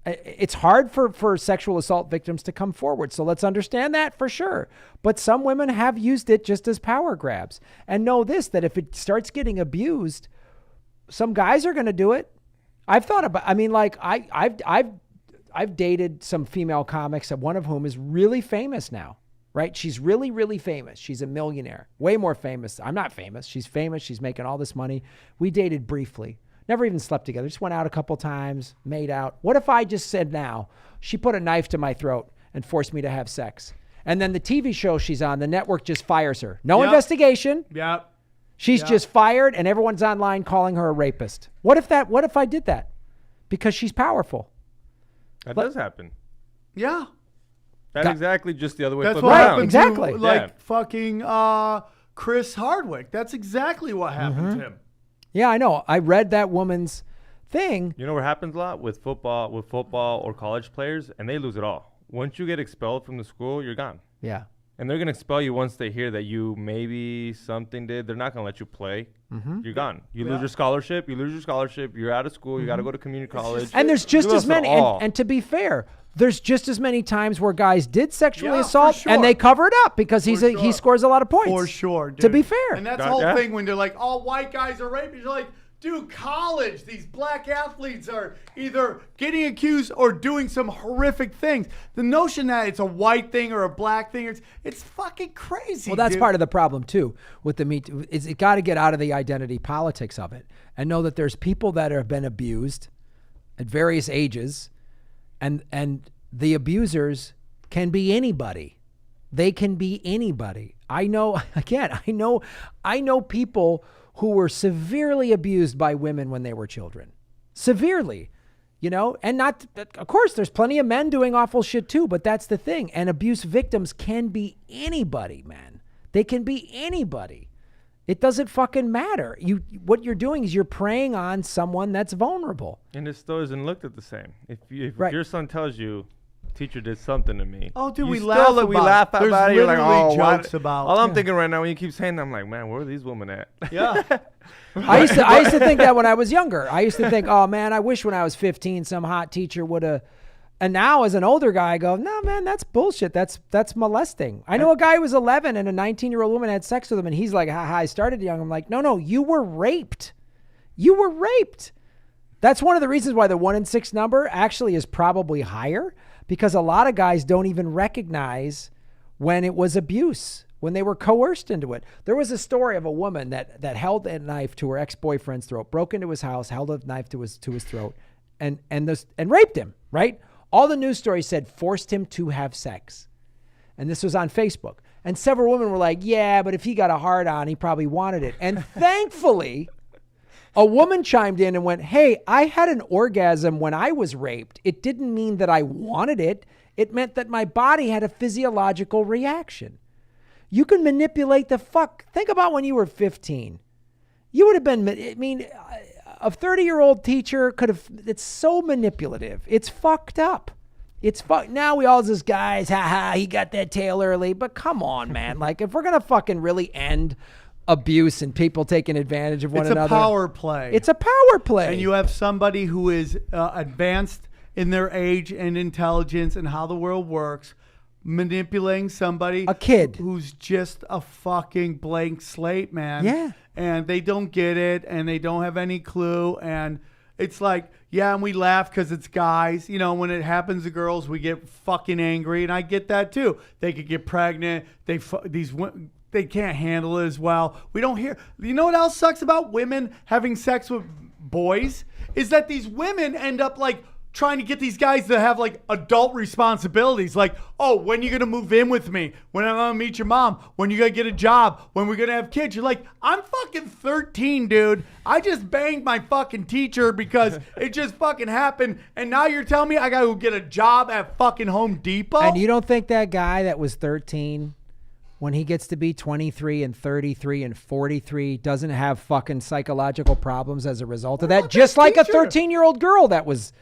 it's hard for sexual assault victims to come forward. So let's understand that for sure. But some women have used it just as power grabs. And know this, that if it starts getting abused, some guys are going to do it. I've thought about, I mean, like I've dated some female comics, one of whom is really famous now, right? She's really, really famous. She's a millionaire, way more famous. I'm not famous. She's famous. She's making all this money. We dated briefly. Never even slept together. Just went out a couple times, made out. What if I just said now, she put a knife to my throat and forced me to have sex? And then the TV show she's on, the network just fires her. No investigation. Yep. She's just fired and everyone's online calling her a rapist. What if I did that? Because she's powerful. That does happen. Yeah. That's exactly just the other way. That's flipped what around. happened Exactly. to fucking Chris Hardwick. That's exactly what happened to him. Yeah, I know. I read that woman's thing. You know what happens a lot with football or college players, and they lose it all. Once you get expelled from the school, you're gone. Yeah. And they're going to expel you once they hear that you maybe something did. They're not going to let you play. You're gone. You lose your scholarship. You're out of school. You got to go to community college. And there's just as many. And to be fair, there's just as many times where guys did sexually Yeah, assault for sure. and they cover it up because he sure. scores a lot of points. For sure, dude. To be fair. And that's the whole thing when they're like, all white guys are rapists. You're like, dude, college, these black athletes are either getting accused or doing some horrific things. The notion that it's a white thing or a black thing, it's fucking crazy. Well, that's dude. part of the problem too with the Me Too. Is it got to get out of the identity politics of it and know that there's people that have been abused at various ages, and the abusers can be anybody. They can be anybody. I know people who were severely abused by women when they were children. Severely. And not, of course, there's plenty of men doing awful shit too, but that's the thing. And abuse victims can be anybody, man. They can be anybody. It doesn't fucking matter. What you're doing is you're preying on someone that's vulnerable. And it still isn't looked at the same. If Right. your son tells you, teacher did something to me. Oh, dude, you we still laugh look- we about laugh it. There's about it. You're like, literally oh, why- jokes about- All I'm Yeah. thinking right now when you keep saying that, I'm like, man, where are these women at? Yeah. I used to think that when I was younger. I used to think, oh man, I wish when I was 15 some hot teacher would have. And now as an older guy, I go, no man, that's bullshit. That's molesting. I know a guy who was 11 and a 19-year-old woman had sex with him, and he's like, haha, I started young. I'm like, no, you were raped. You were raped. That's one of the reasons why the 1 in 6 number actually is probably higher, because a lot of guys don't even recognize when it was abuse, when they were coerced into it. There was a story of a woman that held a knife to her ex-boyfriend's throat, broke into his house, held a knife to his throat, and raped him, right? All the news stories said forced him to have sex. And this was on Facebook. And several women were like, yeah, but if he got a hard on, he probably wanted it. And thankfully, a woman chimed in and went, hey, I had an orgasm when I was raped. It didn't mean that I wanted it. It meant that my body had a physiological reaction. You can manipulate the fuck. Think about when you were 15. You would have been, a 30-year-old teacher could have, it's so manipulative. It's fucked up. Now we all just guys, he got that tail early. But come on, man. Like, if we're going to fucking really end abuse and people taking advantage of one another. It's a power play. It's a power play. And you have somebody who is advanced in their age and intelligence and how the world works, manipulating somebody. A kid. Who's just a fucking blank slate, man. Yeah. And they don't get it, and they don't have any clue. And it's like, yeah, and we laugh because it's guys. When it happens to girls, we get fucking angry, and I get that too. They could get pregnant. They can't handle it as well. We don't hear. You know what else sucks about women having sex with boys is that these women end up like trying to get these guys to have like adult responsibilities. Like, oh, when are you going to move in with me? When am I going to meet your mom? When are you going to get a job? When we're going to have kids? You're like, I'm fucking 13, dude. I just banged my fucking teacher because it just fucking happened. And now you're telling me I got to go get a job at fucking Home Depot? And you don't think that guy that was 13, when he gets to be 23 and 33 and 43, doesn't have fucking psychological problems as a result of that? Just like a 13-year-old girl that was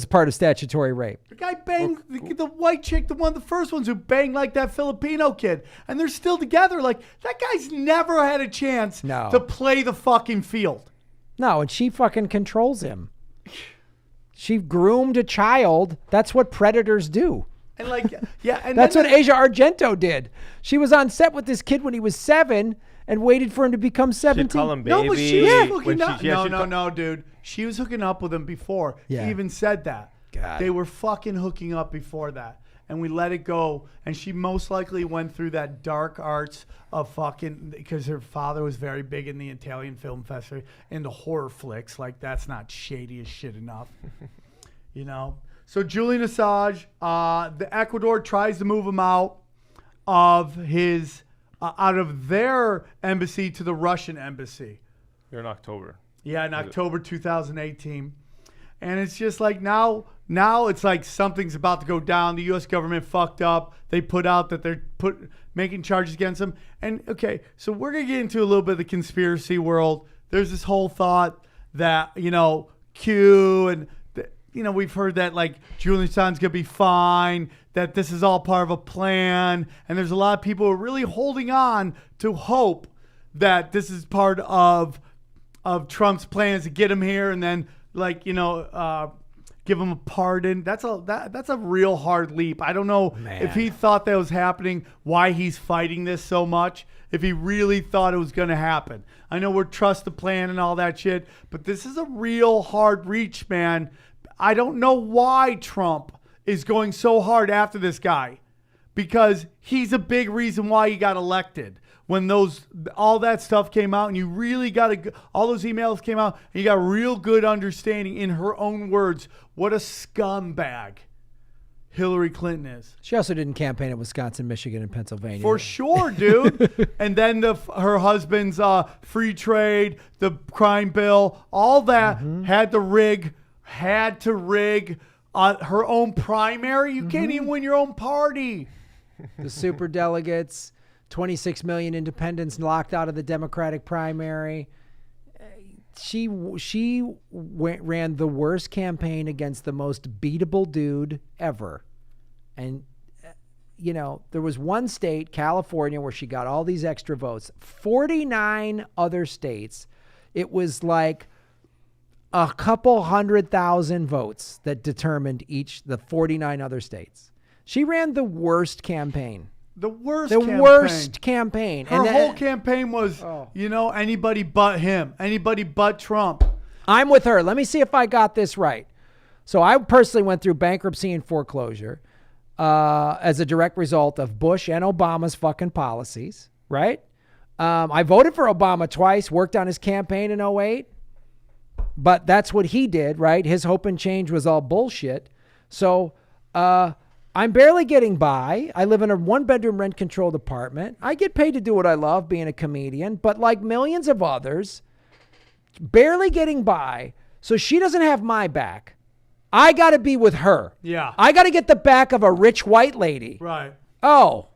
part of statutory rape. The guy banged the white chick, one of the first ones who banged like that Filipino kid. And they're still together. Like, that guy's never had a chance to play the fucking field. No, and she fucking controls him. She groomed a child. That's what predators do. And like, yeah. And that's what Asia Argento did. She was on set with this kid when he was 7 and waited for him to become 17. She'd call him baby. No, but she was hooking When up. No, dude. She was hooking up with him before. Yeah. He even said that. God. They were fucking hooking up before that. And we let it go. And she most likely went through that dark arts of fucking, because her father was very big in the Italian film festival, into horror flicks. Like, that's not shady as shit enough. So Julian Assange, the Ecuador tries to move him out of their embassy to the Russian embassy. You're in October. Yeah, in October 2018. And it's just like now it's like something's about to go down. The U.S. government fucked up. They put out that they're making charges against him. And, okay, so we're going to get into a little bit of the conspiracy world. There's this whole thought that, Q and, we've heard that, like, Julian Assange's going to be fine, that this is all part of a plan. And there's a lot of people who are really holding on to hope that this is part of Trump's plans to get him here, and then give him a pardon. That's a real hard leap. I don't know if he thought that was happening, why he's fighting this so much, if he really thought it was going to happen. I know we're trust the plan and all that shit, but this is a real hard reach, man. I don't know why Trump is going so hard after this guy, because he's a big reason why he got elected. When all that stuff came out and you really got all those emails came out and you got real good understanding, in her own words, what a scumbag Hillary Clinton is. She also didn't campaign in Wisconsin, Michigan, and Pennsylvania. For sure, dude. And then her husband's free trade, the crime bill, all that had to rig her own primary. You can't even win your own party. The super delegates, 26 million independents locked out of the Democratic primary. She ran the worst campaign against the most beatable dude ever. And, there was one state, California, where she got all these extra votes. 49 other states, it was like a couple 100,000 votes that determined the 49 other states. She ran the worst campaign. The worst campaign. Her whole campaign was, anybody but him. Anybody but Trump. I'm with her. Let me see if I got this right. So I personally went through bankruptcy and foreclosure as a direct result of Bush and Obama's fucking policies, right? I voted for Obama twice, worked on his campaign in 2008. But that's what he did, right? His hope and change was all bullshit. So, I'm barely getting by. I live in a 1-bedroom rent-controlled apartment. I get paid to do what I love, being a comedian, but like millions of others, barely getting by. So she doesn't have my back. I got to be with her. Yeah. I got to get the back of a rich white lady. Right. Oh,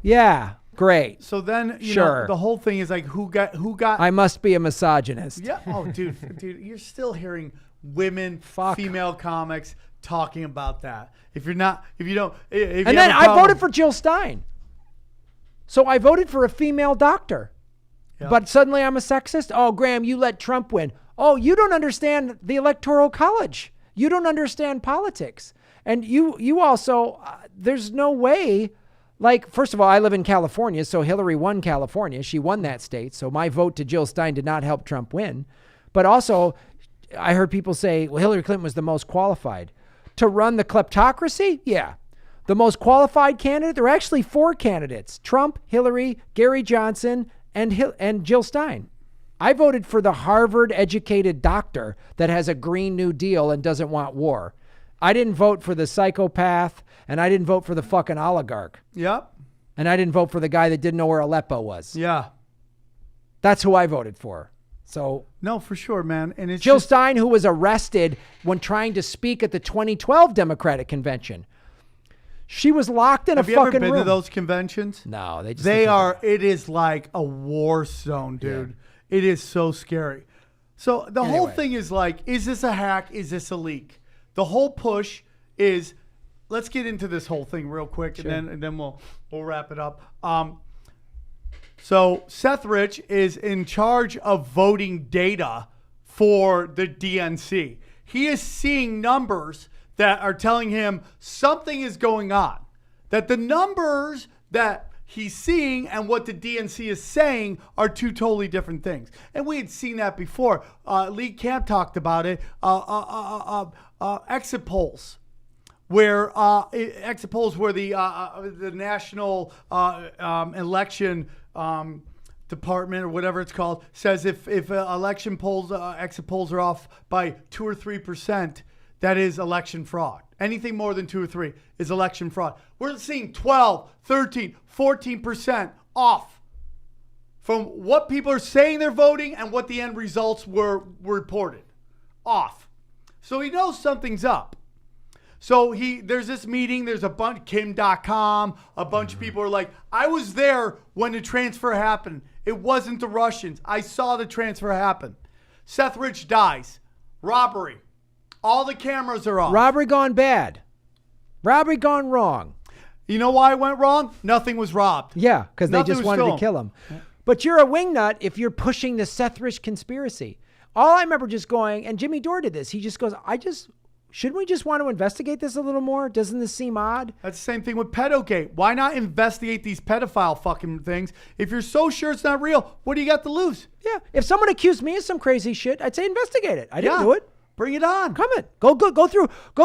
yeah, great. So then, the whole thing is like, who got? I must be a misogynist. Yeah. Oh, dude, you're still hearing women, female comics talking about that. If you don't, and then I voted for Jill Stein. So I voted for a female doctor, but suddenly I'm a sexist. Oh, Graham, you let Trump win. Oh, you don't understand the Electoral College. You don't understand politics. And you also, there's no way, like, first of all, I live in California, so Hillary won California. She won that state. So my vote to Jill Stein did not help Trump win. But also, I heard people say, well, Hillary Clinton was the most qualified. To run the kleptocracy? Yeah. The most qualified candidate? There were actually 4 candidates. Trump, Hillary, Gary Johnson, and Jill Stein. I voted for the Harvard-educated doctor that has a Green New Deal and doesn't want war. I didn't vote for the psychopath, and I didn't vote for the fucking oligarch. Yep. And I didn't vote for the guy that didn't know where Aleppo was. Yeah. That's who I voted for. So no, for sure, man. And it's Jill Stein, who was arrested when trying to speak at the 2012 Democratic Convention. She was locked in a fucking room. Have you ever been to those conventions? No, it is like a war zone, dude. Yeah. It is so scary. So the whole thing is like, is this a hack? Is this a leak? The whole push is, let's get into this whole thing real quick, sure. and then we'll wrap it up. So Seth Rich is in charge of voting data for the DNC. He is seeing numbers that are telling him something is going on. That the numbers that he's seeing and what the DNC is saying are two totally different things. And we had seen that before. Lee Camp talked about it. Exit polls. Where the national election department or whatever it's called says if election polls, exit polls are off by 2 or 3%, that is election fraud. Anything more than 2 or 3 is election fraud. We're seeing 12, 13, 14% off from what people are saying they're voting and what the end results were reported. Off. So he knows something's up. So there's this meeting, there's a bunch, Kim.com, a bunch of people are like, I was there when the transfer happened. It wasn't the Russians. I saw the transfer happen. Seth Rich dies. Robbery. All the cameras are off. Robbery gone bad. Robbery gone wrong. You know why it went wrong? Nothing was robbed. Yeah, because they just wanted to kill him. But you're a wingnut if you're pushing the Seth Rich conspiracy. All I remember just going, and Jimmy Dore did this, he just goes, Shouldn't we just want to investigate this a little more? Doesn't this seem odd? That's the same thing with Pedogate. Why not investigate these pedophile fucking things? If you're so sure it's not real, what do you got to lose? Yeah. If someone accused me of some crazy shit, I'd say investigate it. I didn't do it. Bring it on. Come in. Go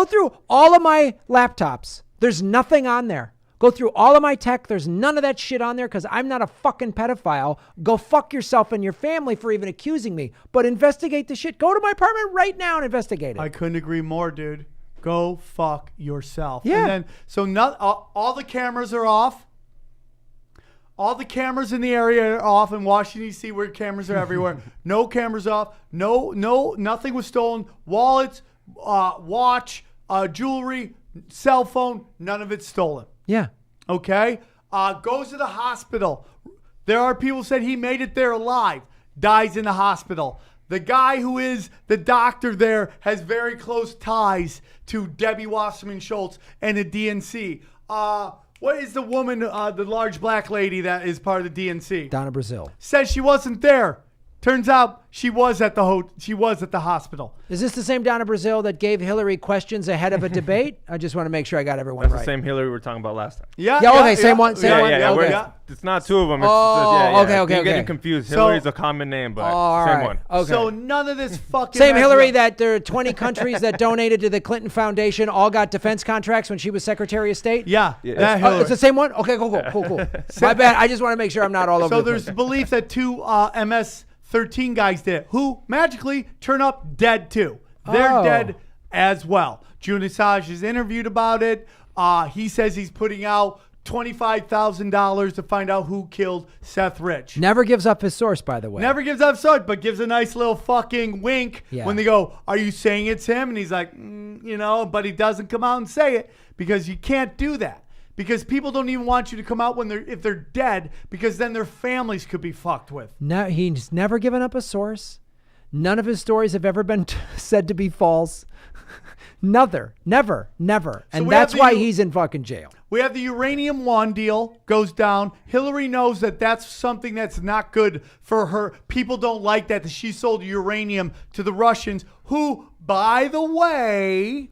through all of my laptops. There's nothing on there. Go through all of my tech. There's none of that shit on there because I'm not a fucking pedophile. Go fuck yourself and your family for even accusing me. But investigate the shit. Go to my apartment right now and investigate it. I couldn't agree more, dude. Go fuck yourself. Yeah. And then, so all the cameras are off. All the cameras in the area are off in Washington, D.C., where cameras are everywhere. No cameras off. Nothing was stolen. Wallets, watch, jewelry, cell phone, none of it's stolen. Yeah. Okay? Goes to the hospital. There are people who said he made it there alive. Dies in the hospital. The guy who is the doctor there has very close ties to Debbie Wasserman Schultz and the DNC. What is the woman, the large black lady that is part of the DNC? Donna Brazil. Says she wasn't there. Turns out she was at the hospital. Is this the same Donna Brazil that gave Hillary questions ahead of a debate? I just want to make sure I got everyone That's right. the same Hillary we were talking about last time. Yeah. Okay, same one. Okay. It's not two of them. Okay. You're getting confused. Hillary's a common name, but same one. Okay. So none of this fucking... Same Hillary that there are 20 countries that donated to the Clinton Foundation all got defense contracts when she was Secretary of State? Yeah. That Hillary. It's the same one? Okay, cool. My bad. I just want to make sure I'm not all over So the there's place. belief that two MS-13 guys did, who magically turn up dead too. They're dead as well. Julian Assange is interviewed about it. He says he's putting out $25,000 to find out who killed Seth Rich. Never gives up his source, by the way. Never gives up source, but gives a nice little fucking wink when they go, are you saying it's him? And he's like, but he doesn't come out and say it because you can't do that. Because people don't even want you to come out if they're dead, because then their families could be fucked with. No, he's never given up a source. None of his stories have ever been said to be false. Never. And that's why he's in fucking jail. We have the Uranium One deal goes down. Hillary knows that that's something that's not good for her. People don't like that she sold uranium to the Russians, who, by the way,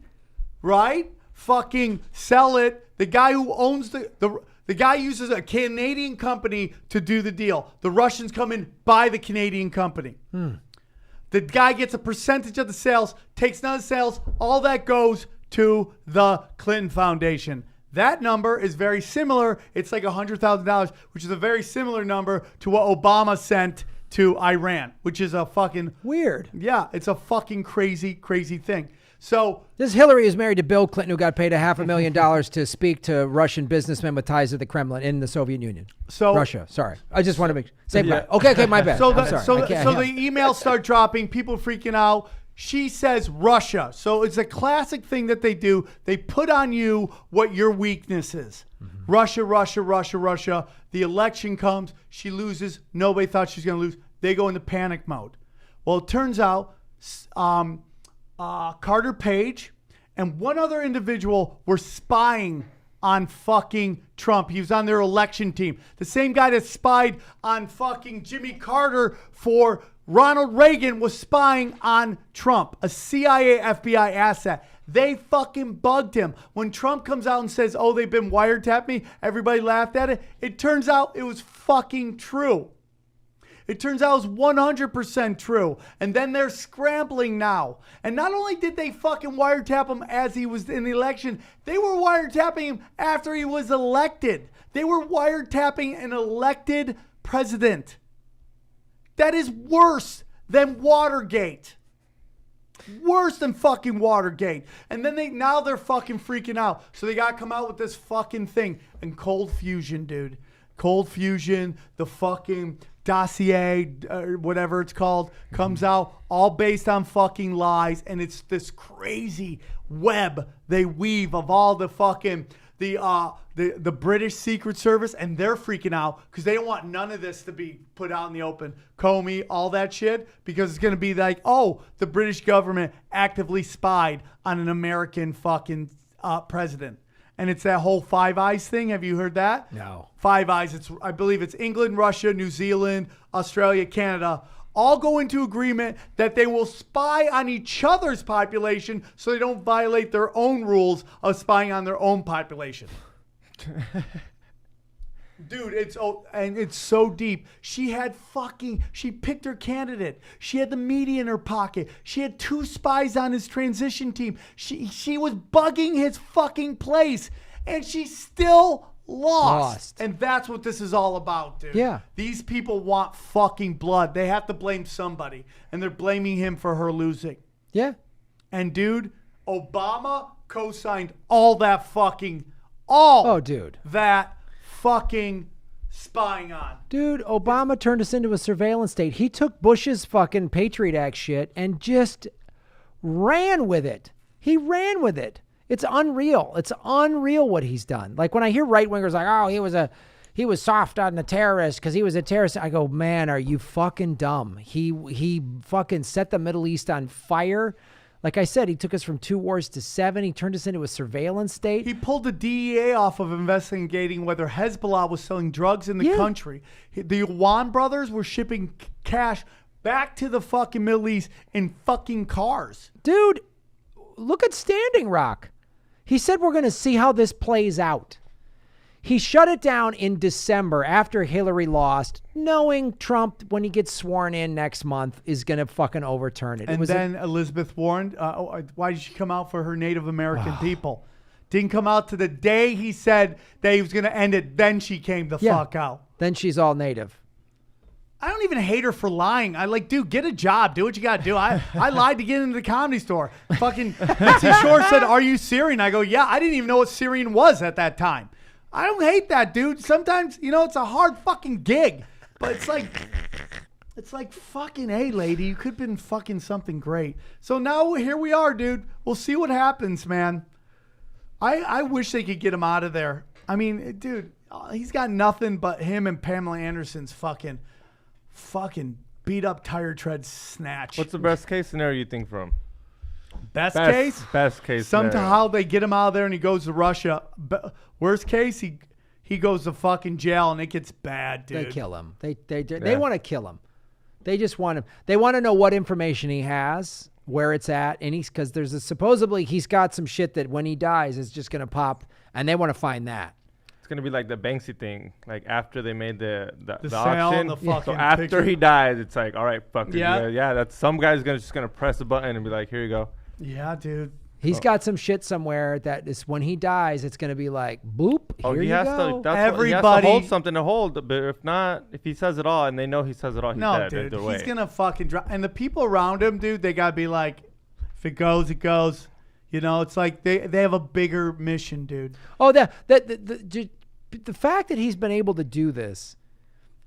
right, fucking sell it. The guy who owns the guy uses a Canadian company to do the deal. The Russians come in, buy the Canadian company. The guy gets a percentage of the sales, takes none of the sales. All that goes to the Clinton Foundation. That number is very similar. It's like $100,000, which is a very similar number to what Obama sent to Iran, which is a fucking... Weird. Yeah, it's a fucking crazy, crazy thing. So this Hillary is married to Bill Clinton, who got paid $500,000 to speak to Russian businessmen with ties to the Kremlin in the Soviet Union. So Russia. Sorry, I just want to make same. Okay, my bad. So I'm sorry. The emails start dropping. People freaking out. She says Russia. So it's a classic thing that they do. They put on you what your weakness is. Russia. The election comes. She loses. Nobody thought she was going to lose. They go into panic mode. Well, it turns out Carter Page and one other individual were spying on fucking Trump. He was on their election team. The same guy that spied on fucking Jimmy Carter for Ronald Reagan was spying on Trump, a CIA FBI asset. They fucking bugged him. When Trump comes out and says, oh, they've been wiretapping me, everybody laughed at it. It turns out it was fucking true. It turns out it was 100% true. And then they're scrambling now. And not only did they fucking wiretap him as he was in the election, they were wiretapping him after he was elected. They were wiretapping an elected president. That is worse than Watergate. Worse than fucking Watergate. And then they're fucking freaking out. So they got to come out with this fucking thing. And Cold Fusion, dude. Cold Fusion, the fucking dossier, or whatever it's called, comes out all based on fucking lies. And it's this crazy web they weave of all the fucking... The British Secret Service, and they're freaking out because they don't want none of this to be put out in the open. Comey, all that shit, because it's going to be like, oh, the British government actively spied on an American fucking president. And it's that whole Five Eyes thing. Have you heard that? No. Five Eyes. I believe it's England, Russia, New Zealand, Australia, Canada, all go into agreement that they will spy on each other's population so they don't violate their own rules of spying on their own population. Dude, it's so deep. She picked her candidate. She had the media in her pocket. She had 2 spies on his transition team. She was bugging his fucking place, and she still lost. And that's what this is all about, dude. Yeah. These people want fucking blood. They have to blame somebody, and they're blaming him for her losing. Yeah. And dude, Obama co-signed all that fucking that fucking spying on. Dude, Obama turned us into a surveillance state. He took Bush's fucking Patriot Act shit and just ran with it. He ran with it. It's unreal. It's unreal what he's done. Like when I hear right-wingers like, oh, he was soft on the terrorist because he was a terrorist. I go, man, are you fucking dumb? He fucking set the Middle East on fire. Like I said, he took us from 2 wars to 7. He turned us into a surveillance state. He pulled the DEA off of investigating whether Hezbollah was selling drugs in the country. The Yuan brothers were shipping cash back to the fucking Middle East in fucking cars. Dude, look at Standing Rock. He said we're going to see how this plays out. He shut it down in December after Hillary lost, knowing Trump, when he gets sworn in next month, is going to fucking overturn it. And then Elizabeth Warren, why did she come out for her Native American people? Didn't come out to the day he said that he was going to end it. Then she came the fuck out. Then she's all Native. I don't even hate her for lying. I like, dude, get a job. Do what you got to do. I lied to get into the Comedy Store. Fucking Mitzi Shore said, are you Syrian? I go, yeah. I didn't even know what Syrian was at that time. I don't hate that, dude. Sometimes, it's a hard fucking gig. But it's like fucking, hey, lady, you could have been fucking something great. So now here we are, dude. We'll see what happens, man. I wish they could get him out of there. I mean, dude, he's got nothing but him and Pamela Anderson's fucking beat up tire tread snatch. What's the best case scenario you think from? Best case? Best case Somehow they get him out of there and he goes to Russia. Worst case, he goes to fucking jail and it gets bad, dude. They kill him. They want to kill him. They just want him. They want to know what information he has, where it's at, and because supposedly he's got some shit that when he dies is just gonna pop, and they want to find that. It's gonna be like the Banksy thing. Like after they made the sale auction, and the fucking so after picture. he dies, it's like, all right, fuck it. Yeah. That's some guy's just gonna press a button and be like, here you go. Yeah, dude. He's got some shit somewhere that is when he dies, it's gonna be like boop. Here you go. Everybody he has to hold something to hold. But if not, if he says it all and they know he says it all, he's dead. Dude, either way. he's gonna fucking drop. And the people around him, dude, they gotta be like, if it goes, it goes. It's like they have a bigger mission, dude. Oh, the fact that he's been able to do this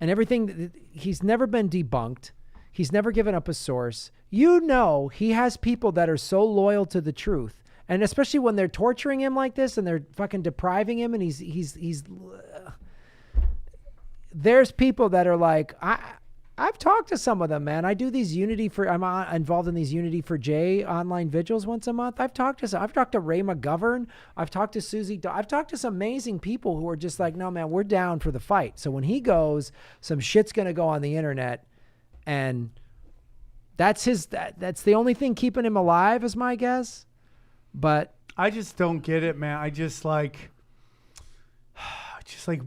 and everything, he's never been debunked. He's never given up a source. He has people that are so loyal to the truth. And especially when they're torturing him like this and they're fucking depriving him and he's there's people that are like, I've talked to some of them, man. I'm involved in these Unity for Jay online vigils once a month. I've talked to Ray McGovern. I've talked to Susie. I've talked to some amazing people who are just like, no, man, we're down for the fight. So when he goes, some shit's going to go on the internet, and that's the only thing keeping him alive is my guess. But I just don't get it, man. I just like,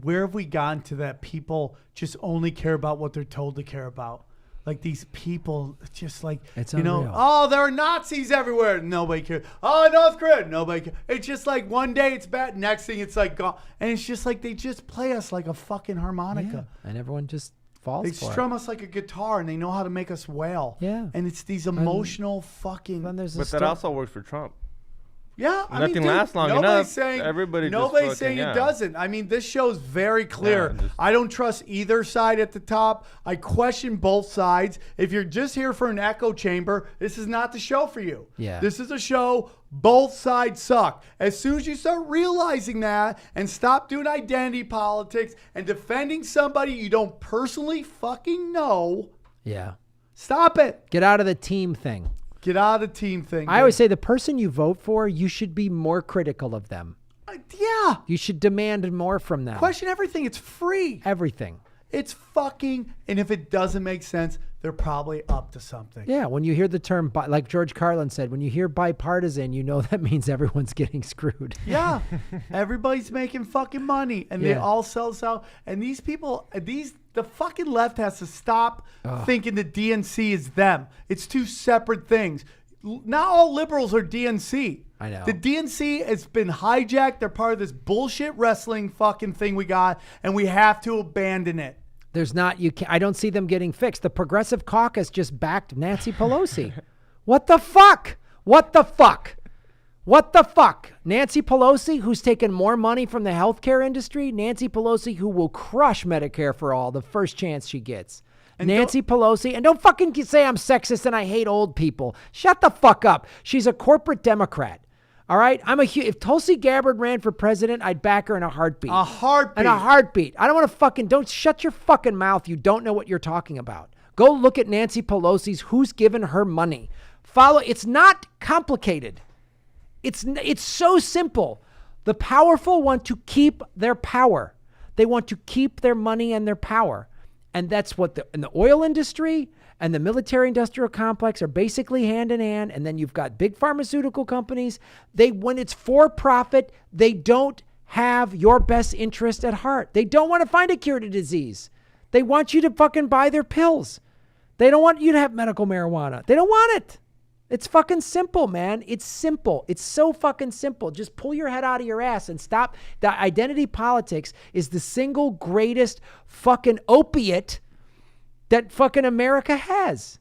where have we gotten to that people just only care about what they're told to care about? Like these people, just like, it's unreal. Oh, there are Nazis everywhere. Nobody cares. Oh, North Korea. Nobody cares. It's just like one day it's bad. Next thing it's like gone. And it's just like they just play us like a fucking harmonica. Yeah. And everyone just falls They for strum us like a guitar and they know how to make us wail. Yeah. And it's these emotional fucking. But that also works for Trump. Yeah, Nothing lasts long enough. Everybody's saying it doesn't. I mean, this show's very clear. I don't trust either side at the top. I question both sides. If you're just here for an echo chamber, this is not the show for you. Yeah. This is a show. Both sides suck. As soon as you start realizing that and stop doing identity politics and defending somebody you don't personally fucking know, yeah, stop it. Get out of the team thing. Get out of the team thing. I always say the person you vote for, you should be more critical of them. Yeah. You should demand more from them. Question everything. It's free. Everything. It's fucking, and if it doesn't make sense, they're probably up to something. Yeah, when you hear the term, like George Carlin said, when you hear bipartisan, you know that means everyone's getting screwed. Yeah, everybody's making fucking money, and they all sell us out. And these people, the fucking left has to stop thinking the DNC is them. It's two separate things. Not all liberals are DNC. I know. The DNC has been hijacked. They're part of this bullshit wrestling fucking thing we got, and we have to abandon it. There's not, I don't see them getting fixed. The Progressive Caucus just backed Nancy Pelosi. What the fuck? What the fuck? What the fuck? Nancy Pelosi, who's taken more money from the healthcare industry. Nancy Pelosi, who will crush Medicare for all the first chance she gets. And Nancy Pelosi, and don't fucking say I'm sexist and I hate old people. Shut the fuck up. She's a corporate Democrat. All right? If Tulsi Gabbard ran for president, I'd back her in a heartbeat. A heartbeat. In a heartbeat. I don't want to don't shut your fucking mouth. You don't know what you're talking about. Go look at Nancy Pelosi's, who's given her money. It's not complicated. It's so simple. The powerful want to keep their power. They want to keep their money and their power. And that's what in the oil industry and the military industrial complex are basically hand in hand. And then you've got big pharmaceutical companies. When it's for profit, they don't have your best interest at heart. They don't want to find a cure to disease. They want you to fucking buy their pills. They don't want you to have medical marijuana. They don't want it. It's fucking simple, man. It's simple. It's so fucking simple. Just pull your head out of your ass and stop. The identity politics is the single greatest fucking opiate that fucking America has.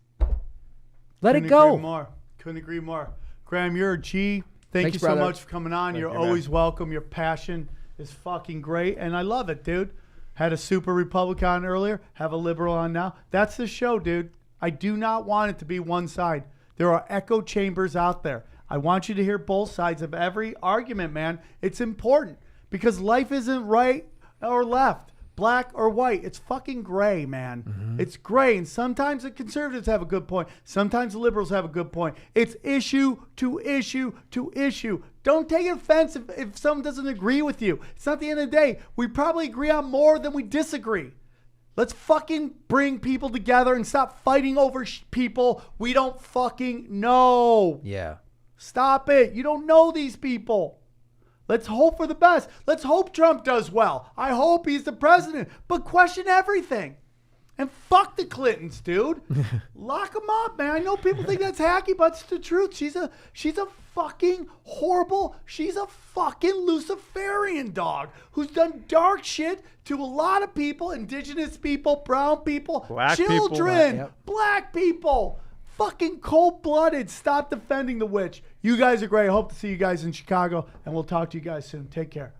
Let it go. Couldn't agree more. Graham, you're a G. Thanks you brother. so much for coming on. You're always welcome. Your passion is fucking great, and I love it, dude. Had a super Republican earlier. Have a liberal on now. That's the show, dude. I do not want it to be one side. There are echo chambers out there. I want you to hear both sides of every argument, man. It's important because life isn't right or left, black or white. It's fucking gray, man. Mm-hmm. It's gray. And sometimes the conservatives have a good point. Sometimes the liberals have a good point. It's issue to issue to issue. Don't take offense if someone doesn't agree with you. It's not the end of the day. We probably agree on more than we disagree. Let's fucking bring people together and stop fighting over people we don't fucking know. Yeah. Stop it. You don't know these people. Let's hope for the best. Let's hope Trump does well. I hope he's the president. But question everything. And fuck the Clintons, dude. Lock them up, man. I know people think that's hacky, but it's the truth. She's a fucking horrible, she's a fucking Luciferian dog who's done dark shit to a lot of people, indigenous people, brown people, black children, people. Black people. Fucking cold-blooded. Stop defending the witch. You guys are great. I hope to see you guys in Chicago, and we'll talk to you guys soon. Take care.